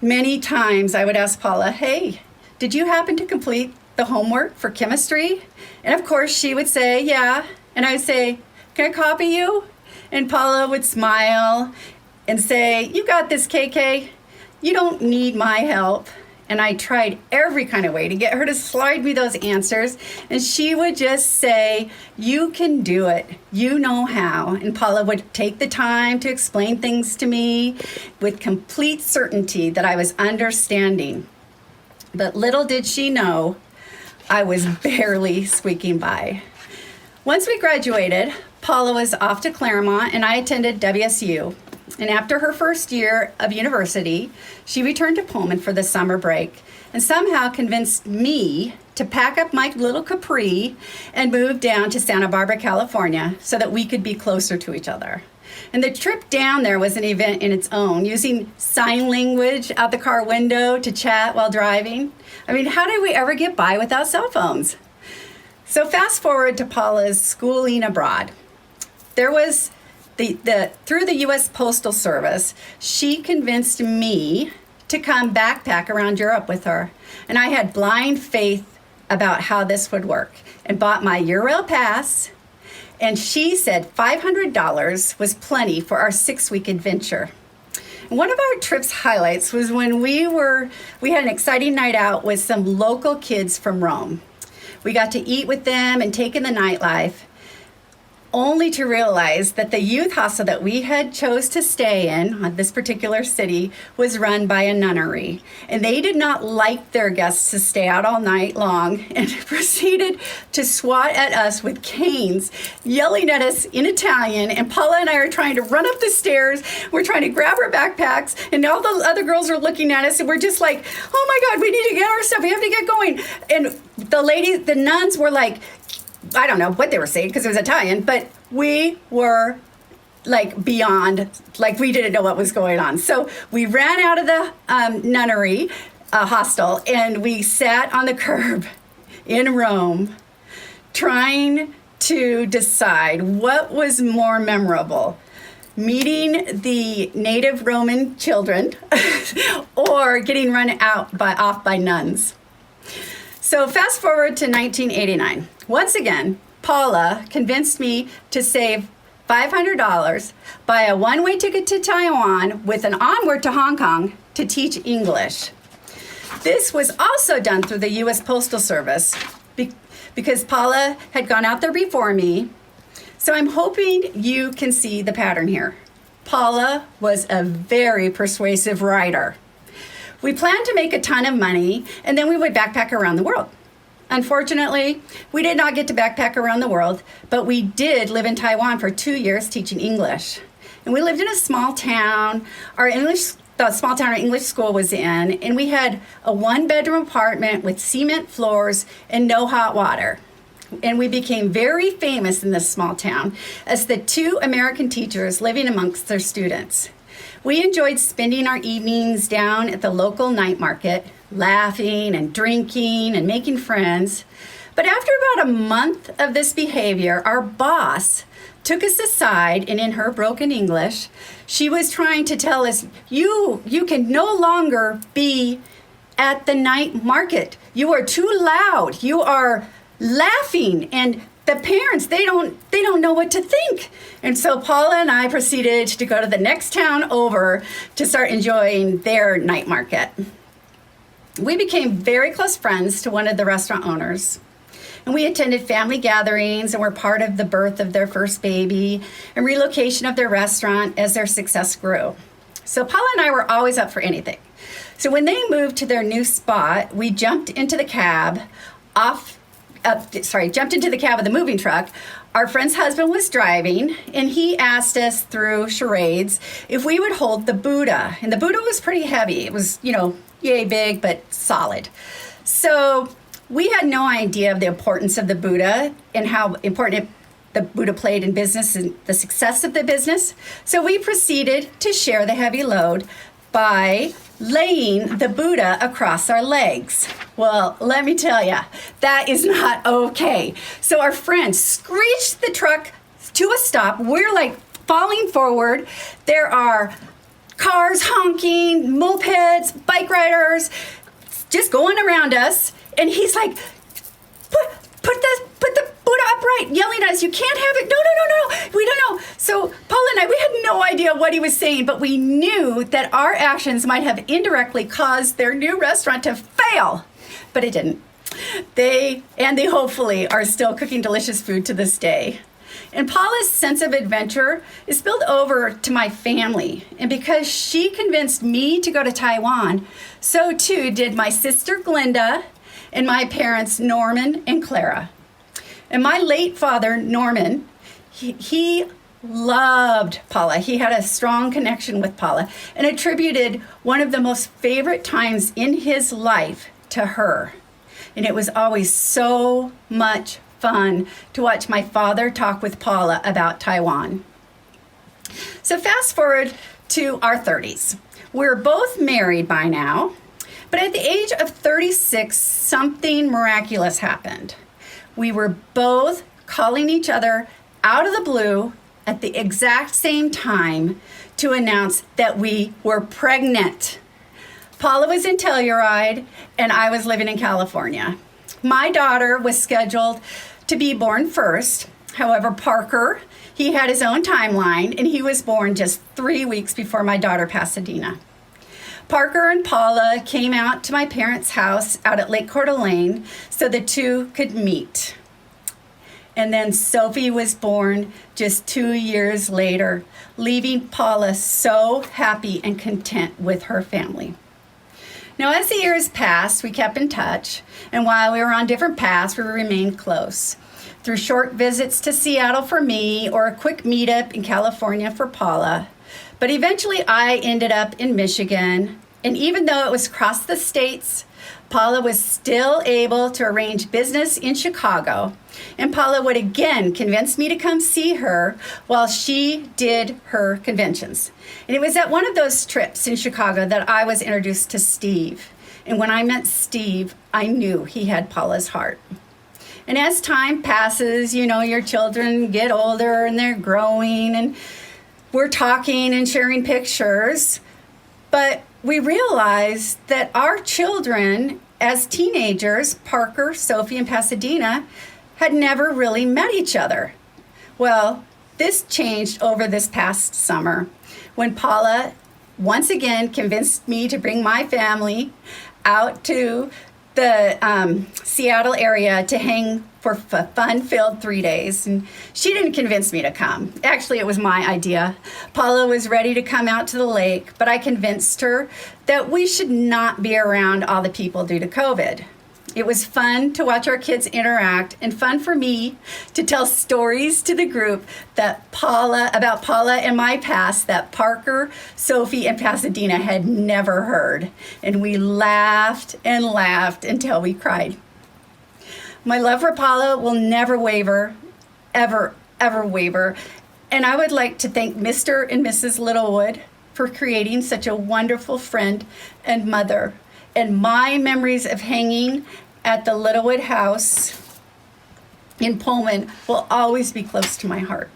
many times I would ask Paula, hey, did you happen to complete the homework for chemistry? And of course she would say, yeah. And I would say, can I copy you? And Paula would smile and say, you got this, KK. You don't need my help. And I tried every kind of way to get her to slide me those answers. And she would just say, you can do it. You know how. And Paula would take the time to explain things to me with complete certainty that I was understanding. But little did she know, I was barely squeaking by. Once we graduated, Paula was off to Claremont and I attended WSU. And after her first year of university, she returned to Pullman for the summer break and somehow convinced me to pack up my little Capri and move down to Santa Barbara, California, so that we could be closer to each other. And the trip down there was an event in its own, using sign language out the car window to chat while driving. I mean, how did we ever get by without cell phones? So fast forward to Paula's schooling abroad. There was through the U.S. Postal Service, she convinced me to come backpack around Europe with her. And I had blind faith about how this would work and bought my Eurail pass. And she said $500 was plenty for our 6-week adventure. And one of our trip's highlights was when we had an exciting night out with some local kids from Rome. We got to eat with them and take in the nightlife. only to realize that the youth hostel that we had chose to stay in this particular city was run by a nunnery. And they did not like their guests to stay out all night long and proceeded to swat at us with canes, yelling at us in Italian. And Paula and I are trying to run up the stairs. We're trying to grab our backpacks, and all the other girls are looking at us, and we're just like, oh my God, we need to get our stuff. We have to get going. And the nuns were like, I don't know what they were saying because it was Italian, but we were like beyond, like we didn't know what was going on. So we ran out of the nunnery hostel, and we sat on the curb in Rome trying to decide what was more memorable, meeting the native Roman children or getting run off by nuns. So fast forward to 1989. Once again, Paula convinced me to save $500, buy a one-way ticket to Taiwan with an onward to Hong Kong to teach English. This was also done through the U.S. Postal Service because Paula had gone out there before me. So I'm hoping you can see the pattern here. Paula was a very persuasive writer. We planned to make a ton of money, and then we would backpack around the world. Unfortunately, we did not get to backpack around the world, but we did live in Taiwan for 2 years teaching English. And we lived in a small town. The small town our English school was in, and we had a one-bedroom apartment with cement floors and no hot water. And we became very famous in this small town as the two American teachers living amongst their students. We enjoyed spending our evenings down at the local night market, laughing and drinking and making friends. But after about a month of this behavior, our boss took us aside, and in her broken English, she was trying to tell us, you can no longer be at the night market. You are too loud. You are laughing, and the parents, they don't know what to think. And so Paula and I proceeded to go to the next town over to start enjoying their night market. We became very close friends to one of the restaurant owners. And we attended family gatherings and were part of the birth of their first baby and relocation of their restaurant as their success grew. So Paula and I were always up for anything. So when they moved to their new spot, we jumped into the cab of the moving truck. Our friend's husband was driving, and he asked us through charades if we would hold the Buddha. And the Buddha was pretty heavy. It was, yay big, but solid. So we had no idea of the importance of the Buddha and how important the Buddha played in business and the success of the business. So we proceeded to share the heavy load by laying the Buddha across our legs. Well, let me tell you, that is not okay. So our friend screeched the truck to a stop. We're like falling forward. There are cars honking, mopeds, bike riders, just going around us. And he's like, put the Buddha upright, yelling at us, you can't have it. No, we don't know. So Paula and I, we had no idea what he was saying, but we knew that our actions might have indirectly caused their new restaurant to fail, but it didn't. They hopefully are still cooking delicious food to this day. And Paula's sense of adventure is spilled over to my family. And because she convinced me to go to Taiwan, so too did my sister Glenda and my parents Norman and Clara. And my late father, Norman, he loved Paula. He had a strong connection with Paula and attributed one of the most favorite times in his life to her. And it was always so much fun to watch my father talk with Paula about Taiwan. So fast forward to our 30s. We're both married by now, but at the age of 36, something miraculous happened. We were both calling each other out of the blue at the exact same time to announce that we were pregnant. Paula was in Telluride and I was living in California. My daughter was scheduled to be born first. However, Parker, he had his own timeline and he was born just 3 weeks before my daughter, Pasadena. Parker and Paula came out to my parents' house out at Lake Coeur d'Alene so the two could meet. And then Sophie was born just 2 years later, leaving Paula so happy and content with her family. Now, as the years passed, we kept in touch, and while we were on different paths, we remained close. Through short visits to Seattle for me or a quick meetup in California for Paula. But eventually I ended up in Michigan, and even though it was across the states, Paula was still able to arrange business in Chicago, and Paula would again convince me to come see her while she did her conventions. And it was at one of those trips in Chicago that I was introduced to Steve. And when I met Steve, I knew he had Paula's heart. And as time passes, you know, your children get older and they're growing, and we're talking and sharing pictures. But we realized that our children, as teenagers, Parker, Sophie, and Pasadena, had never really met each other. Well, this changed over this past summer when Paula once again convinced me to bring my family out to the Seattle area to hang for a fun-filled 3 days. And she didn't convince me to come. Actually, it was my idea. Paula was ready to come out to the lake, but I convinced her that we should not be around all the people due to COVID. It was fun to watch our kids interact and fun for me to tell stories to the group about Paula and my past that Parker, Sophie, and Pasadena had never heard. And we laughed and laughed until we cried. My love for Paula will never waver, ever, ever waver. And I would like to thank Mr. and Mrs. Littlewood for creating such a wonderful friend and mother. And my memories of hanging at the Littlewood house in Pullman will always be close to my heart.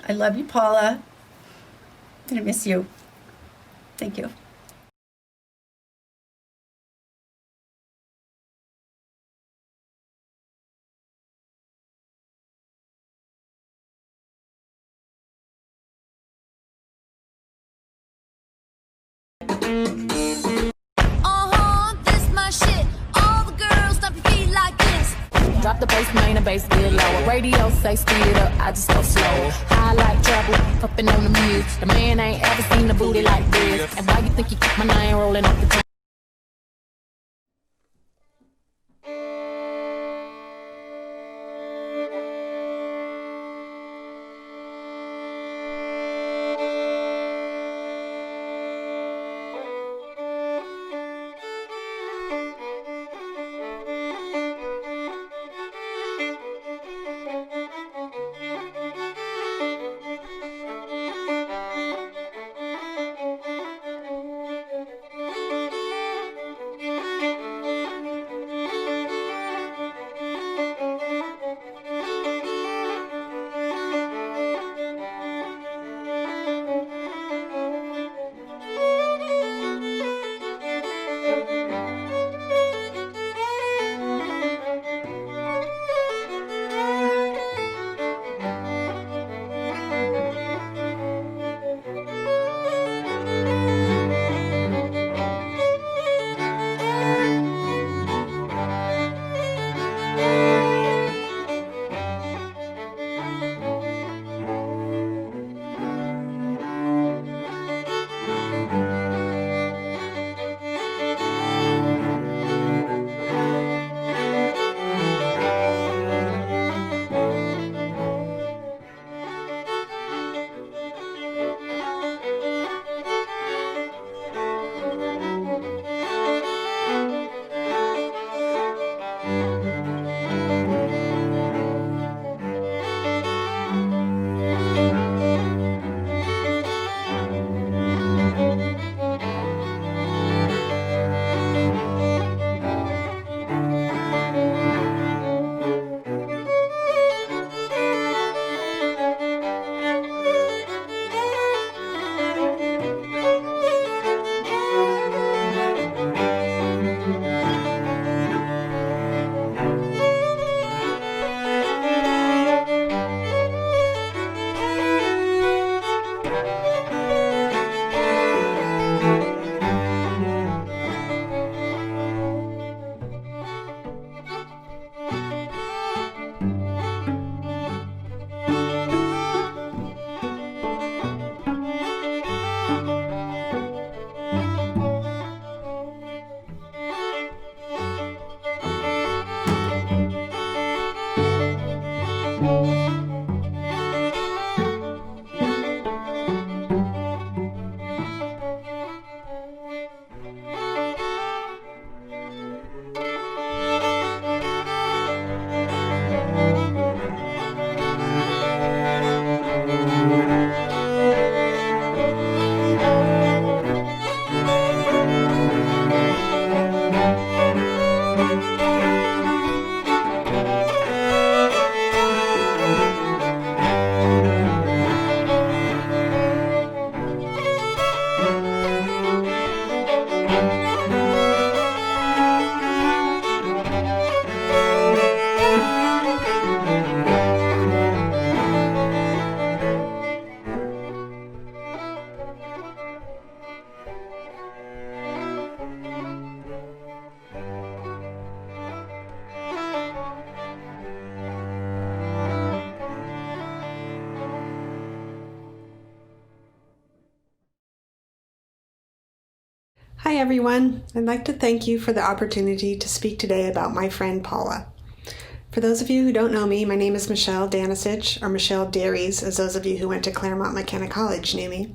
I love you, Paula, and I miss you. Thank you. This my shit. All the girls stop your feet like this. Drop the bass, main and bass get lower. Radio say speed it up, I just go slow. High like trouble, puffin' on the mute. The man ain't ever seen a booty like this. And why you think you keep my name rolling off the top? Hi everyone. I'd like to thank you for the opportunity to speak today about my friend Paula. For those of you who don't know me, my name is Michelle Danisich, or Michelle Daries, as those of you who went to Claremont McKenna College knew me.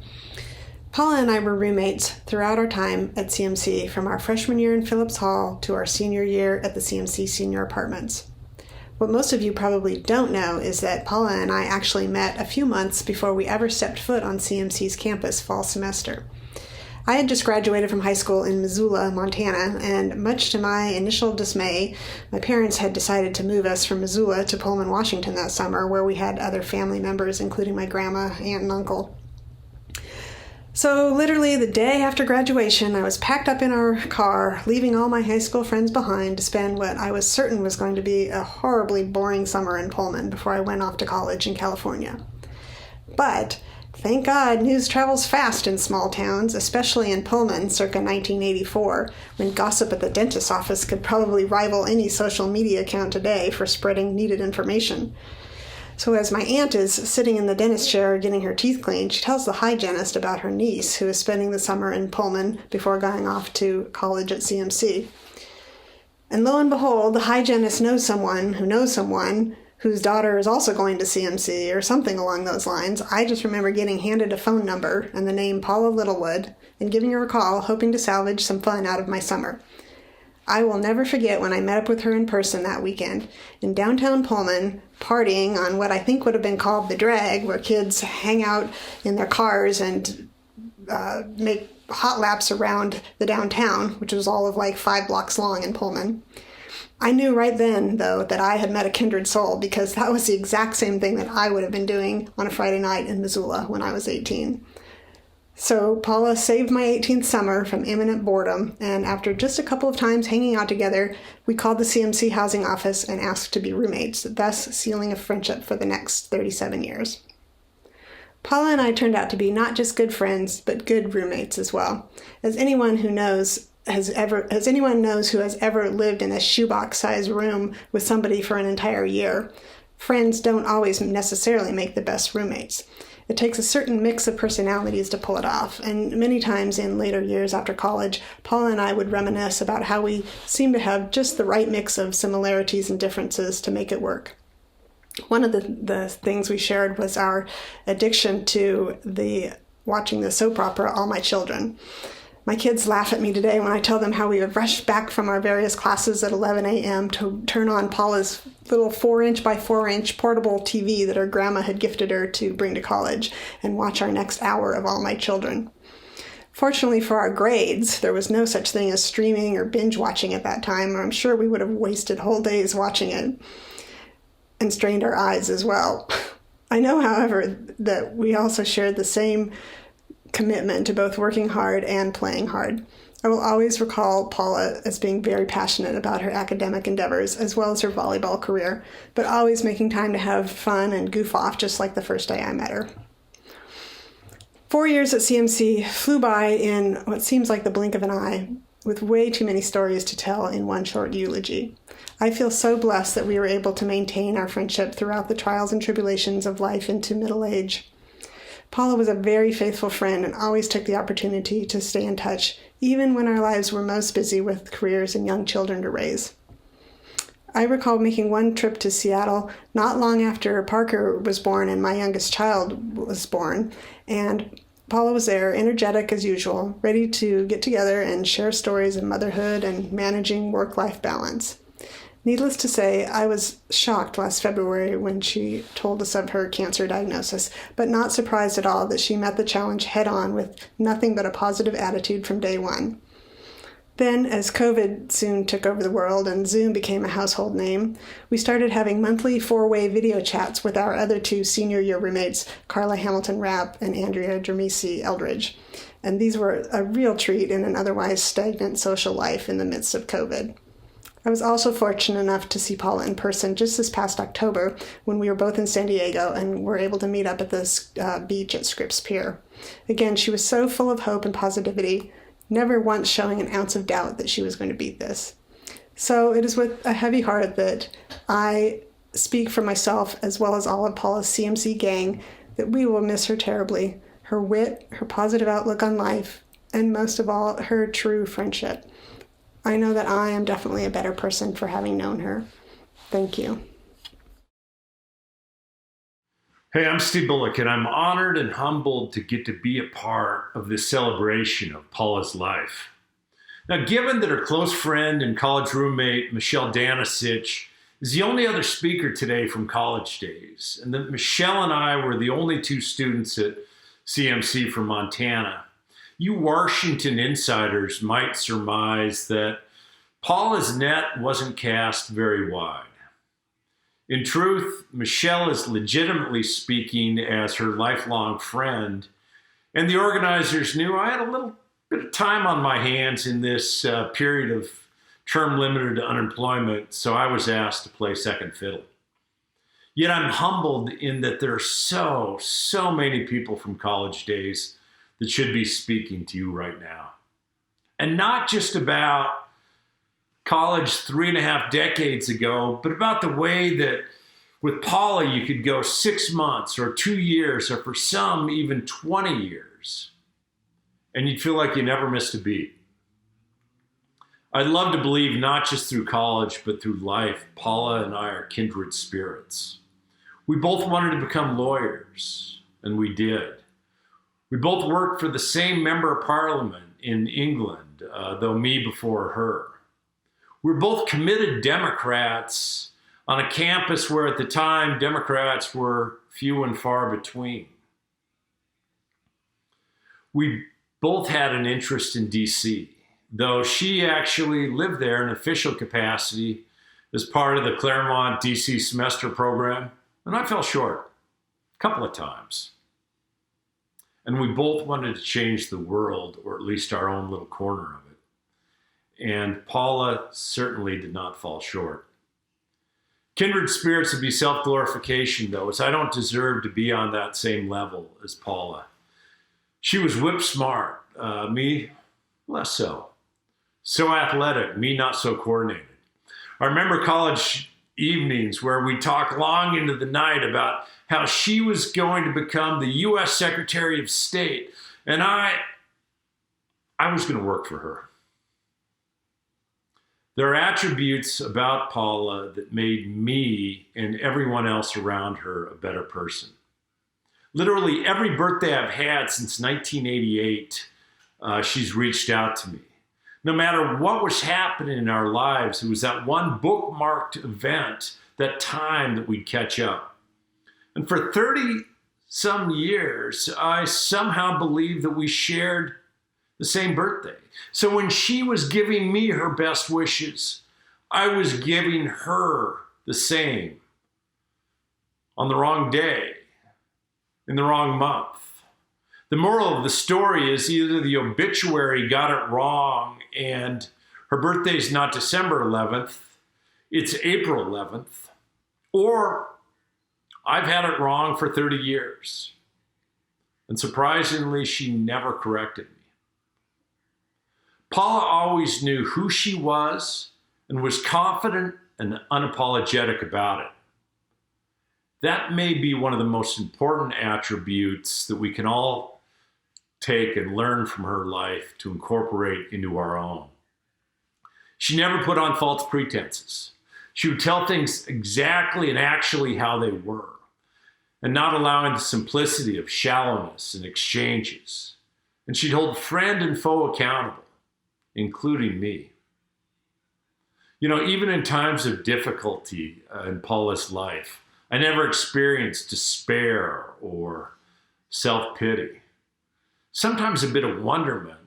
Paula and I were roommates throughout our time at CMC, from our freshman year in Phillips Hall to our senior year at the CMC Senior Apartments. What most of you probably don't know is that Paula and I actually met a few months before we ever stepped foot on CMC's campus fall semester. I had just graduated from high school in Missoula, Montana, and much to my initial dismay, my parents had decided to move us from Missoula to Pullman, Washington that summer, where we had other family members, including my grandma, aunt, and uncle. So literally the day after graduation, I was packed up in our car, leaving all my high school friends behind to spend what I was certain was going to be a horribly boring summer in Pullman before I went off to college in California. But thank God news travels fast in small towns, especially in Pullman circa 1984, when gossip at the dentist's office could probably rival any social media account today for spreading needed information. So as my aunt is sitting in the dentist chair getting her teeth cleaned, she tells the hygienist about her niece who is spending the summer in Pullman before going off to college at CMC. And lo and behold, the hygienist knows someone whose daughter is also going to CMC or something along those lines. I just remember getting handed a phone number and the name Paula Littlewood and giving her a call, hoping to salvage some fun out of my summer. I will never forget when I met up with her in person that weekend in downtown Pullman, partying on what I think would have been called the drag, where kids hang out in their cars and make hot laps around the downtown, which was all of like 5 blocks long in Pullman. I knew right then, though, that I had met a kindred soul, because that was the exact same thing that I would have been doing on a Friday night in Missoula when I was 18. So Paula saved my 18th summer from imminent boredom, and after just a couple of times hanging out together, we called the CMC housing office and asked to be roommates, thus sealing a friendship for the next 37 years. Paula and I turned out to be not just good friends, but good roommates as well. As anyone knows who has ever lived in a shoebox-sized room with somebody for an entire year, friends don't always necessarily make the best roommates. It takes a certain mix of personalities to pull it off, and many times in later years after college, Paula and I would reminisce about how we seemed to have just the right mix of similarities and differences to make it work. One of the things we shared was our addiction to watching the soap opera All My Children. My kids laugh at me today when I tell them how we would rush back from our various classes at 11 a.m. to turn on Paula's little 4-inch by 4-inch portable TV that her grandma had gifted her to bring to college and watch our next hour of All My Children. Fortunately for our grades, there was no such thing as streaming or binge watching at that time, or I'm sure we would have wasted whole days watching it and strained our eyes as well. I know, however, that we also shared the same commitment to both working hard and playing hard. I will always recall Paula as being very passionate about her academic endeavors as well as her volleyball career, but always making time to have fun and goof off just like the first day I met her. 4 years at CMC flew by in what seems like the blink of an eye, with way too many stories to tell in one short eulogy. I feel so blessed that we were able to maintain our friendship throughout the trials and tribulations of life into middle age. Paula was a very faithful friend and always took the opportunity to stay in touch, even when our lives were most busy with careers and young children to raise. I recall making one trip to Seattle not long after Parker was born and my youngest child was born, and Paula was there, energetic as usual, ready to get together and share stories of motherhood and managing work-life balance. Needless to say, I was shocked last February when she told us of her cancer diagnosis, but not surprised at all that she met the challenge head-on with nothing but a positive attitude from day one. Then, as COVID soon took over the world and Zoom became a household name, we started having monthly 4-way video chats with our other 2 senior year roommates, Carla Hamilton Rapp and Andrea Dermisi Eldridge. And these were a real treat in an otherwise stagnant social life in the midst of COVID. I was also fortunate enough to see Paula in person just this past October when we were both in San Diego and were able to meet up at the beach at Scripps Pier. Again, she was so full of hope and positivity, never once showing an ounce of doubt that she was going to beat this. So it is with a heavy heart that I speak for myself as well as all of Paula's CMC gang that we will miss her terribly. Her wit, her positive outlook on life, and most of all, her true friendship. I know that I am definitely a better person for having known her. Thank you. Hey, I'm Steve Bullock, and I'm honored and humbled to get to be a part of this celebration of Paula's life. Now, given that her close friend and college roommate, Michelle Danasich, is the only other speaker today from college days, and that Michelle and I were the only two students at CMC from Montana, you Washington insiders might surmise that Paula's net wasn't cast very wide. In truth, Michelle is legitimately speaking as her lifelong friend, and the organizers knew I had a little bit of time on my hands in this period of term-limited unemployment, so I was asked to play second fiddle. Yet I'm humbled in that there are so many people from college days that should be speaking to you right now. And not just about college 3.5 decades ago, but about the way that with Paula you could go 6 months or 2 years, or for some even 20 years, and you'd feel like you never missed a beat. I'd love to believe not just through college, but through life, Paula and I are kindred spirits. We both wanted to become lawyers, and we did. We both worked for the same member of parliament in England, though me before her. We're both committed Democrats on a campus where at the time Democrats were few and far between. We both had an interest in DC, though she actually lived there in official capacity as part of the Claremont DC semester program, and I fell short a couple of times. And we both wanted to change the world, or at least our own little corner of it. And Paula certainly did not fall short. Kindred spirits would be self-glorification, though, as I don't deserve to be on that same level as Paula. She was whip smart, me less so. So athletic, me not so coordinated. I remember college evenings where we talked long into the night about how she was going to become the U.S. Secretary of State, and I was going to work for her. There are attributes about Paula that made me and everyone else around her a better person. Literally every birthday I've had since 1988, she's reached out to me. No matter what was happening in our lives, it was that one bookmarked event, that time that we'd catch up. And for 30-some years, I somehow believed that we shared the same birthday. So when she was giving me her best wishes, I was giving her the same on the wrong day, in the wrong month. The moral of the story is either the obituary got it wrong and her birthday is not December 11th, it's April 11th, or I've had it wrong for 30 years. And surprisingly, she never corrected me. Paula always knew who she was and was confident and unapologetic about it. That may be one of the most important attributes that we can all take and learn from her life to incorporate into our own. She never put on false pretenses. She would tell things exactly and actually how they were, and not allowing the simplicity of shallowness in exchanges. And she'd hold friend and foe accountable, including me. You know, even in times of difficulty in Paula's life, I never experienced despair or self-pity. Sometimes a bit of wonderment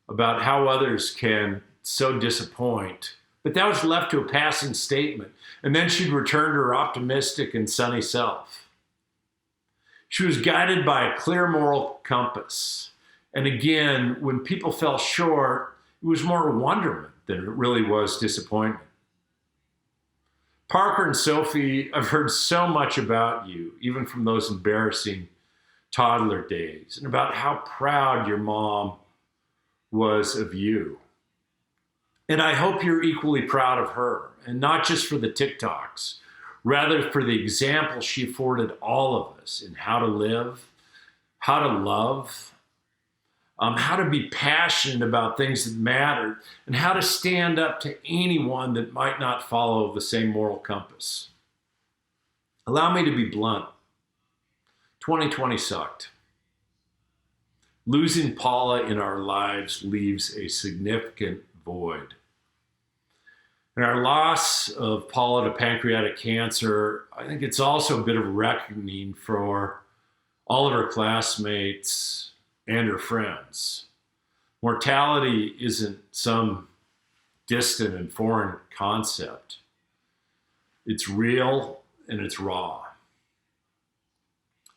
about how others can so disappoint, but that was left to a passing statement, and then she'd return to her optimistic and sunny self. She was guided by a clear moral compass, and again, when people fell short, it was more wonderment than it really was disappointment. Parker and Sophie, I've heard so much about you, even from those embarrassing toddler days, and about how proud your mom was of you. And I hope you're equally proud of her, and not just for the TikToks, rather for the example she afforded all of us in how to live, how to love, how to be passionate about things that matter, and how to stand up to anyone that might not follow the same moral compass. Allow me to be blunt. 2020 sucked. Losing Paula in our lives leaves a significant void. And our loss of Paula to pancreatic cancer, I think it's also a bit of reckoning for all of her classmates and her friends. Mortality isn't some distant and foreign concept. It's real and it's raw.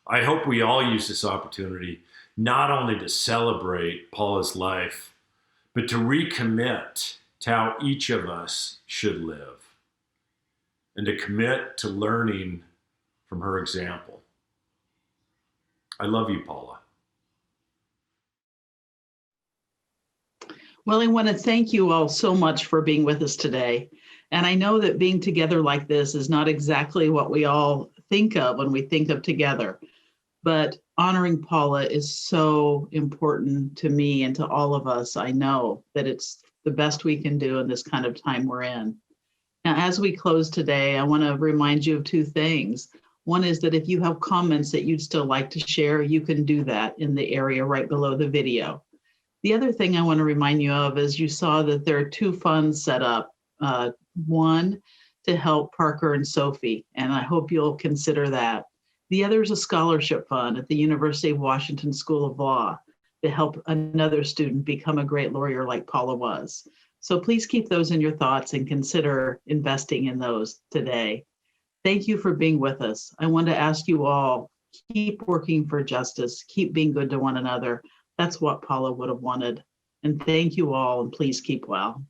I hope we all use this opportunity not only to celebrate Paula's life, but to recommit to how each of us should live and to commit to learning from her example. I love you, Paula. Well, I want to thank you all so much for being with us today. And I know that being together like this is not exactly what we all think of when we think of together, but honoring Paula is so important to me and to all of us. I know that it's the best we can do in this kind of time we're in. Now, as we close today, I want to remind you of two things. One is that if you have comments that you'd still like to share, you can do that in the area right below the video. The other thing I want to remind you of is you saw that there are two funds set up. One to help Parker and Sophie, and I hope you'll consider that. The other is a scholarship fund at the University of Washington School of Law to help another student become a great lawyer like Paula was. So please keep those in your thoughts and consider investing in those today. Thank you for being with us. I want to ask you all, keep working for justice, keep being good to one another. That's what Paula would have wanted. And thank you all, and please keep well.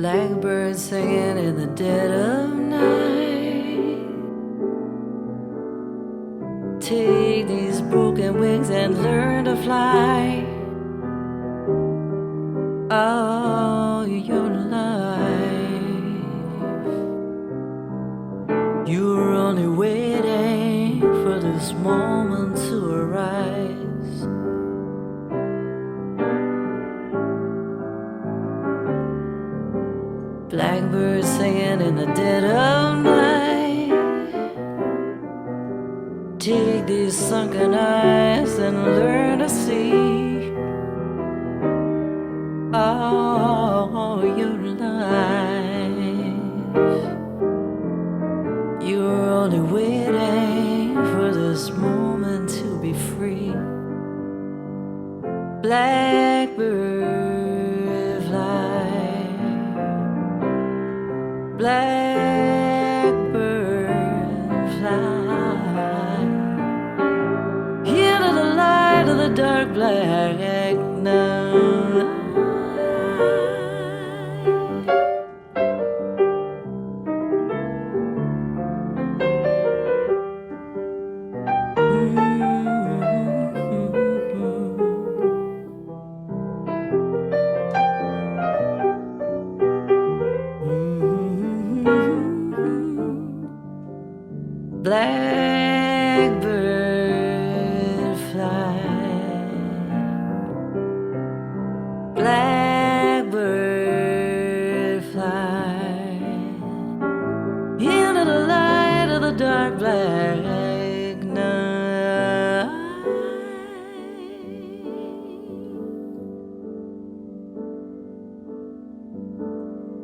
Blackbirds singing in the dead of night. Take these broken wings and learn to fly. All your life, you were only waiting for this moment to arise. Blackbirds singing in the dead of night. Take these sunken eyes and learn to see. All your life, you're only waiting for this moment to be free. Blackbird fly, blackbird fly, into the light of the dark black night. Blackbird fly, blackbird fly, into the light of the dark black night.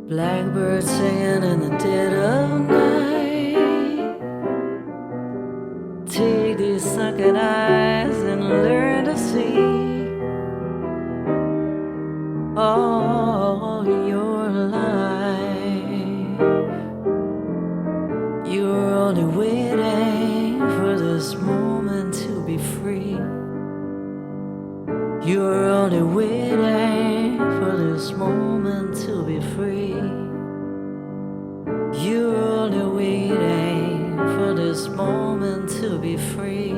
Blackbird singing in the dead of night. Take these sunken eyes and learn to see. All your life, you're only waiting for this moment to be free. You're only waiting for this moment to be free. You're only waiting for this moment to be free.